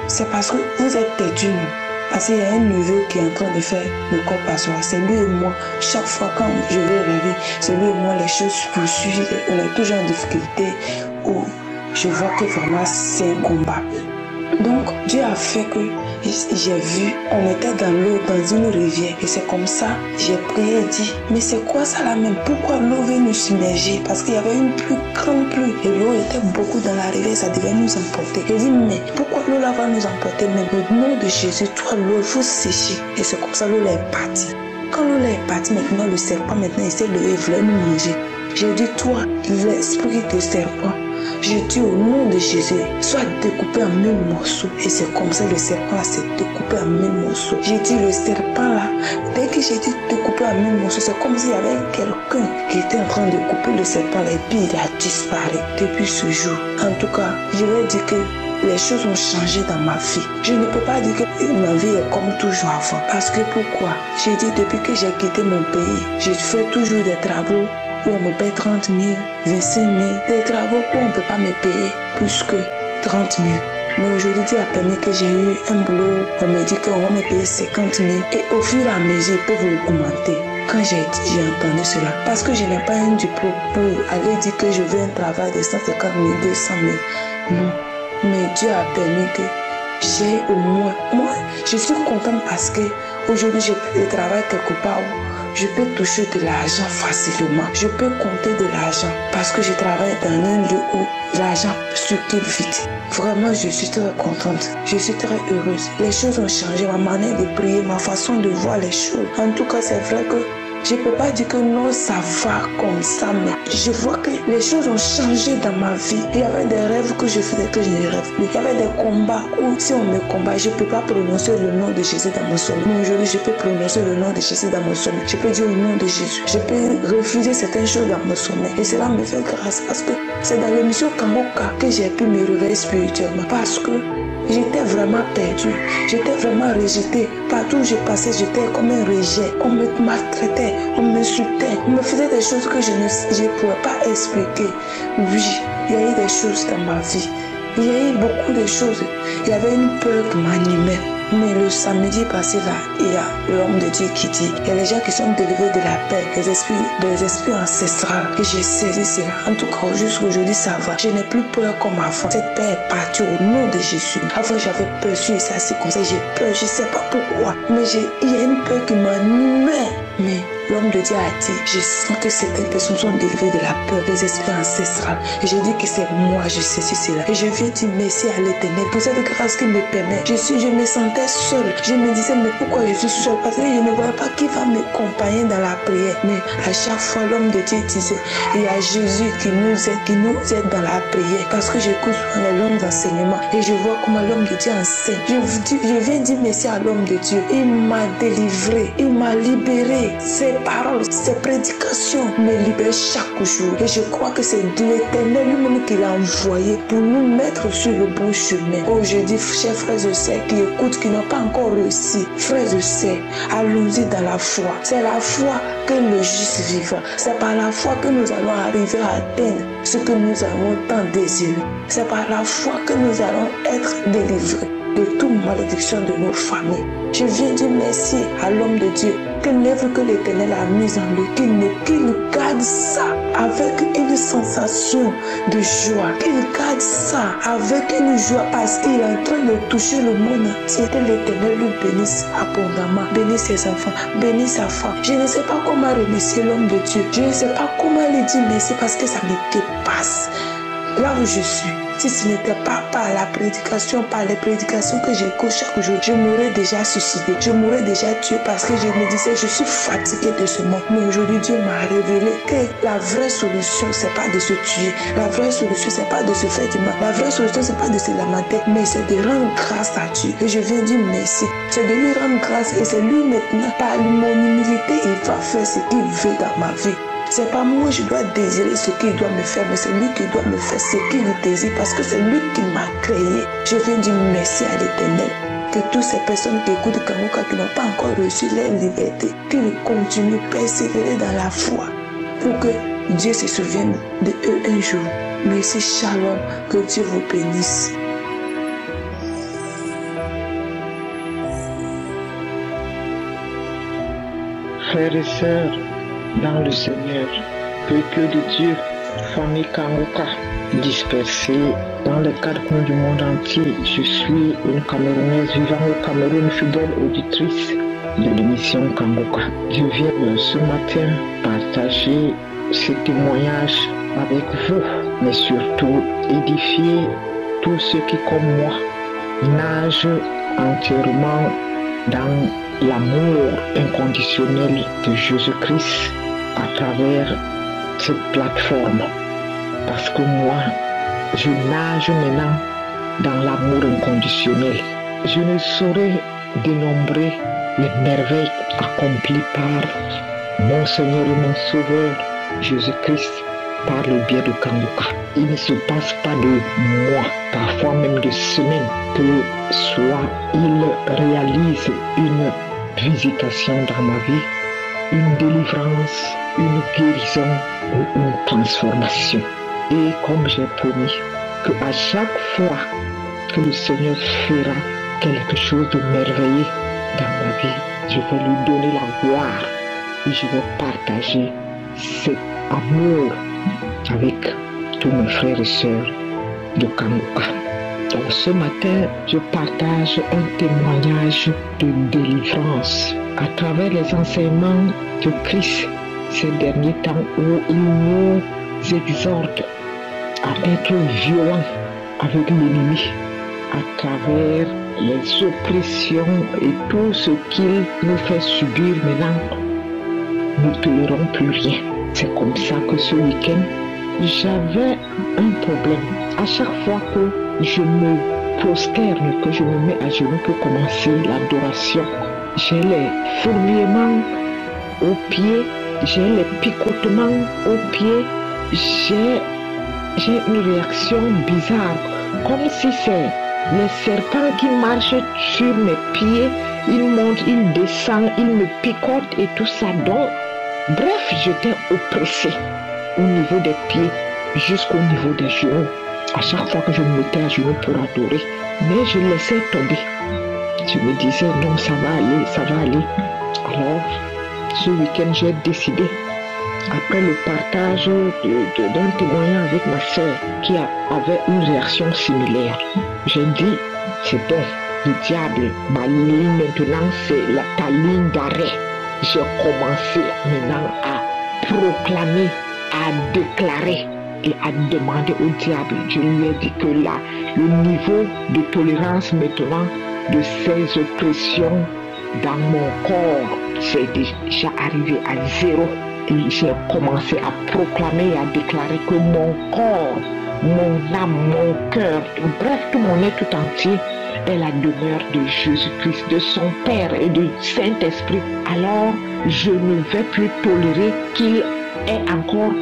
c'est parce que vous êtes têtus, non? Parce qu'il y a un neveu qui est en train de faire le corps passoire. C'est lui et moi. Chaque fois quand je vais rêver, c'est lui et moi, les choses poursuivent. On est toujours en difficulté. Où je vois que vraiment c'est un combat. Donc Dieu a fait que j'ai vu, on était dans l'eau, dans une rivière. Et c'est comme ça, j'ai prié et dit, mais c'est quoi ça là même? Pourquoi l'eau veut nous submerger? Parce qu'il y avait une plus grande pluie. Et l'eau était beaucoup dans la rivière, ça devait nous emporter. J'ai dit, mais pourquoi l'eau là va nous emporter? Mais au nom de Jésus, toi l'eau, il faut sécher. Et c'est comme ça l'eau là est partie. Quand l'eau là est partie, maintenant le serpent, il s'est levé, il voulait nous manger. J'ai dit, toi, l'esprit de serpent, je dis au nom de Jésus, sois découpé en 1000 morceaux. Et c'est comme ça le serpent s'est découpé en 1000 morceaux. J'ai dit le serpent là, dès que j'ai dit découpé en 1000 morceaux, c'est comme s'il y avait quelqu'un qui était en train de couper le serpent là, et puis il a disparu depuis ce jour. En tout cas, je vais dire que les choses ont changé dans ma vie. Je ne peux pas dire que ma vie est comme toujours avant. Parce que pourquoi? J'ai dit depuis que j'ai quitté mon pays, je fais toujours des travaux où on me paye 30 000, 25 000, des travaux où on ne peut pas me payer plus que 30 000. Mais aujourd'hui, Dieu a permis que j'ai eu un boulot, on me dit qu'on va me payer 50 000 et au fur et à mesure, ils peuvent augmenter. Quand j'ai entendu cela, parce que je n'ai pas un diplôme pour aller dire que je veux un travail de 150 000, 200 000. Non, mais Dieu a permis que j'ai au moins, moi, je suis contente parce que aujourd'hui, je travaille quelque part où je peux toucher de l'argent facilement. Je peux compter de l'argent parce que je travaille dans un lieu où l'argent circule vite. Vraiment, je suis très contente. Je suis très heureuse. Les choses ont changé. Ma manière de prier, ma façon de voir les choses. En tout cas, c'est vrai que je ne peux pas dire que non, ça va comme ça, mais je vois que les choses ont changé dans ma vie. Il y avait des rêves que je faisais que je ne rêve plus. Il y avait des combats où si on me combat, je ne peux pas prononcer le nom de Jésus dans mon sommeil. Mais aujourd'hui, je peux prononcer le nom de Jésus dans mon sommeil. Je peux dire le nom de Jésus. Je peux refuser certaines choses dans mon sommeil. Et cela me fait grâce parce que c'est dans l'émission Kangoka que j'ai pu me réveiller spirituellement. Parce que j'étais vraiment perdue. J'étais vraiment rejetée. Partout où je passais, j'étais comme un rejet. On me maltraitait, on m'insultait, on me faisait des choses que je ne pouvais pas expliquer. Oui, il y a eu des choses dans ma vie. Il y a eu beaucoup de choses. Il y avait une peur qui m'animait. Mais le samedi passé là, il y a l'homme de Dieu qui dit, il y a les gens qui sont délivrés de la paix, des esprits ancestrales. Et j'ai saisi cela. En tout cas, jusqu'aujourd'hui, ça va. Je n'ai plus peur comme avant. Cette paix est partie au nom de Jésus. Avant, j'avais peur, je suis assis comme ça, j'ai peur, je ne sais pas pourquoi. Mais il y a une peur qui m'animait. Mais l'homme de Dieu a dit, je sens que certaines personnes sont délivrées de la peur, des esprits ancestrales. Et je dis que c'est moi, je sais cela. Et je viens dire merci à l'Éternel pour cette grâce qui me permet. Je me sentais seule. Je me disais, mais pourquoi je suis seule? Parce que je ne voyais pas qui va m'accompagner dans la prière. Mais à chaque fois, l'homme de Dieu disait, il y a Jésus qui nous aide dans la prière. Parce que j'écoute souvent les longs enseignements et je vois comment l'homme de Dieu enseigne. Je viens dire merci à l'homme de Dieu. Il m'a délivré, il m'a libéré. Ses paroles, ses prédications me libèrent chaque jour. Et je crois que c'est l'Éternel lui-même qui l'a envoyé pour nous mettre sur le bon chemin. Oh, je dis, chers frères et sœurs qui écoutent, qui n'ont pas encore réussi, frères et sœurs, allons-y dans la foi. C'est la foi que le juste vivant. C'est par la foi que nous allons arriver à atteindre ce que nous avons tant désiré. C'est par la foi que nous allons être délivrés de toute malédiction de nos familles. Je viens dire merci à l'homme de Dieu que l'œuvre que l'Éternel a mise en lui, qu'il garde ça avec une sensation de joie, qu'il garde ça avec une joie parce qu'il est en train de toucher le monde entier. Que l'Éternel lui bénisse abondamment, bénisse ses enfants, bénisse sa femme. Je ne sais pas comment remercier l'homme de Dieu. Je ne sais pas comment lui dire merci parce que ça me dépasse. Là où je suis, si ce n'était pas par la prédication, par les prédications que j'écoute chaque jour, je m'aurais déjà suicidé, je m'aurais déjà tué parce que je me disais, je suis fatiguée de ce monde. Mais aujourd'hui, Dieu m'a révélé que la vraie solution, c'est pas de se tuer. La vraie solution, c'est pas de se faire du mal. La vraie solution, c'est pas de se lamenter, mais c'est de rendre grâce à Dieu. Et je viens dire merci. C'est de lui rendre grâce et c'est lui maintenant, par mon humilité, il va faire ce qu'il veut dans ma vie. C'est pas moi je dois désirer ce qu'il doit me faire, mais c'est lui qui doit me faire ce qu'il désire parce que c'est lui qui m'a créé. Je viens dire merci à l'Éternel. Que toutes ces personnes qui écoutent Kangoka, qui n'ont pas encore reçu leur liberté, qu'ils continuent à persévérer dans la foi pour que Dieu se souvienne de eux un jour. Merci, shalom, que Dieu vous bénisse. Frères et sœurs, dans le Seigneur, peuple de Dieu, famille Kangoka, dispersée dans les quatre coins du monde entier, je suis une Camerounaise vivant au Cameroun, fidèle auditrice de l'émission Kangoka. Je viens ce matin partager ce témoignage avec vous, mais surtout édifier tous ceux qui, comme moi, nagent entièrement dans l'amour inconditionnel de Jésus-Christ à travers cette plateforme. Parce que moi, je nage maintenant dans l'amour inconditionnel. Je ne saurais dénombrer les merveilles accomplies par mon Seigneur et mon Sauveur, Jésus-Christ, par le biais de Kangoka. Il ne se passe pas de mois, parfois même de semaines, que soit il réalise une visitation dans ma vie, une délivrance, une guérison ou une transformation. Et comme j'ai promis, qu'à chaque fois que le Seigneur fera quelque chose de merveilleux dans ma vie, je vais lui donner la gloire et je vais partager cet amour avec tous mes frères et sœurs de Kangoka. Donc ce matin, je partage un témoignage de délivrance à travers les enseignements de Christ ces derniers temps où il nous exhorte à être violents avec l'ennemi à travers les oppressions et tout ce qu'il nous fait subir maintenant. Nous ne tolérons plus rien. C'est comme ça que ce week-end, j'avais un problème. À chaque fois que je me prosterne, que je me mets à genoux pour commencer l'adoration, j'ai les fourmillements aux pieds, j'ai les picotements aux pieds, j'ai une réaction bizarre, comme si c'est les serpents qui marchent sur mes pieds, ils montent, ils descendent, ils me picotent et tout ça. Donc, bref, j'étais oppressé au niveau des pieds jusqu'au niveau des genoux. À chaque fois que je me mettais à genoux pour adorer, mais je laissais tomber. Je me disais non, ça va aller, ça va aller. Alors, ce week-end, j'ai décidé, après le partage d'un témoignage avec ma soeur qui avait une réaction similaire, j'ai dit, c'est bon, le diable, ma ligne maintenant, c'est ta ligne d'arrêt. j'ai commencé maintenant à proclamer, à déclarer et à demander au diable. Je lui ai dit que là, le niveau de tolérance maintenant de ces oppressions dans mon corps, c'est déjà arrivé à 0. Et j'ai commencé à proclamer et à déclarer que mon corps, mon âme, mon cœur, bref, tout mon être tout entier est la demeure de Jésus-Christ, de son Père et du Saint-Esprit. Alors, je ne vais plus tolérer qu'il ait encore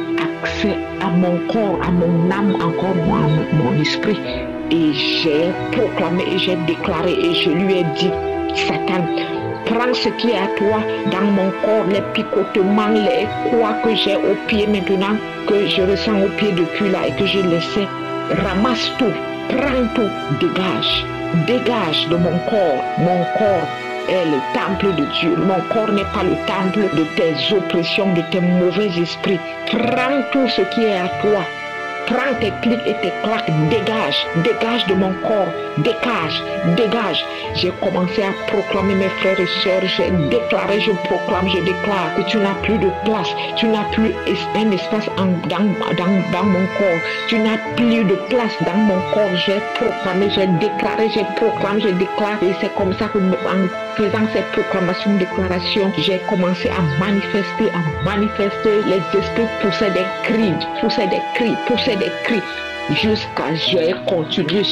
accès à mon corps, à mon âme, encore mon esprit. Et j'ai proclamé et j'ai déclaré et je lui ai dit, Satan, prends ce qui est à toi dans mon corps, les picotements, les quoi que j'ai au pied maintenant, que je ressens au pied depuis là et que j'ai laissé. Ramasse tout, prends tout, dégage. Dégage de mon corps. Mon corps est le temple de Dieu. Mon corps n'est pas le temple de tes oppressions, de tes mauvais esprits. Prends tout ce qui est à toi. Prends tes clics et tes claques, dégage, dégage de mon corps, dégage, dégage. J'ai commencé à proclamer, mes frères et sœurs, j'ai déclaré, je proclame, je déclare que tu n'as plus de place, tu n'as plus un espace dans mon corps, tu n'as plus de place dans mon corps. J'ai proclamé, j'ai déclaré, j'ai proclamé, je déclare. Et c'est comme ça que en faisant ces proclamations, déclarations, j'ai commencé à manifester, les esprits poussaient des cris, des cris, jusqu'à j'ai continué,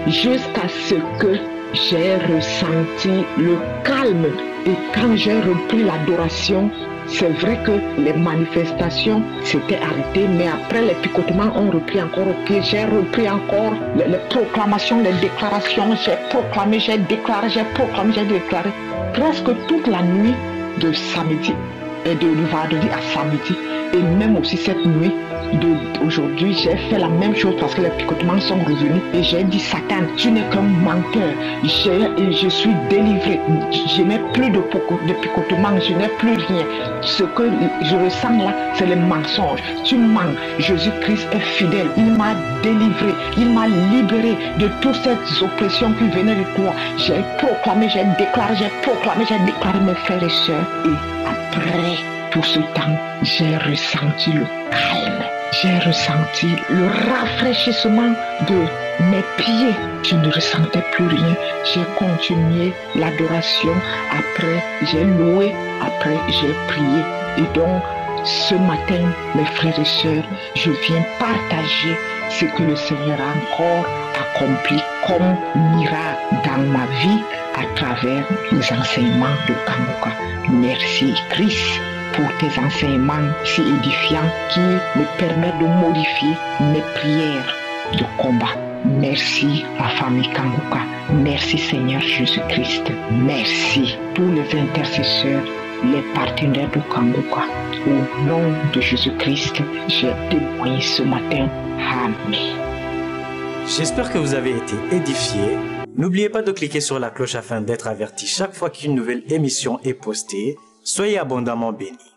jusqu'à ce que j'ai ressenti le calme. Et quand j'ai repris l'adoration, c'est vrai que les manifestations s'étaient arrêtées, mais après les picotements ont repris encore au pied. J'ai repris encore les proclamations, les déclarations, j'ai proclamé, j'ai déclaré, j'ai proclamé, j'ai déclaré. Presque toute la nuit de samedi et de vendredi à samedi. Et même aussi cette nuit d'aujourd'hui, j'ai fait la même chose parce que les picotements sont revenus. Et j'ai dit, Satan, tu n'es qu'un menteur. Je suis délivré. Je n'ai plus de picotements, je n'ai plus rien. Ce que je ressens là, c'est le mensonge. Tu mens. Jésus-Christ est fidèle. Il m'a délivré. Il m'a libéré de toutes ces oppressions qui venaient de toi. J'ai proclamé, j'ai déclaré, j'ai déclaré, mes frères et sœurs. Et après tout ce temps, j'ai ressenti le calme. J'ai ressenti le rafraîchissement de mes pieds. Je ne ressentais plus rien. J'ai continué l'adoration. Après, j'ai loué. Après, j'ai prié. Et donc, ce matin, mes frères et sœurs, je viens partager ce que le Seigneur a encore accompli comme miracle dans ma vie à travers les enseignements de Kangoka. Merci, Christ, pour tes enseignements si édifiants qui me permettent de modifier mes prières de combat. Merci la famille Kangoka. Merci Seigneur Jésus-Christ. Merci tous les intercesseurs, les partenaires de Kangoka. Au nom de Jésus-Christ, j'ai témoigné ce matin. Amen. J'espère que vous avez été édifiés. N'oubliez pas de cliquer sur la cloche afin d'être averti chaque fois qu'une nouvelle émission est postée. Soyez abondamment bénis.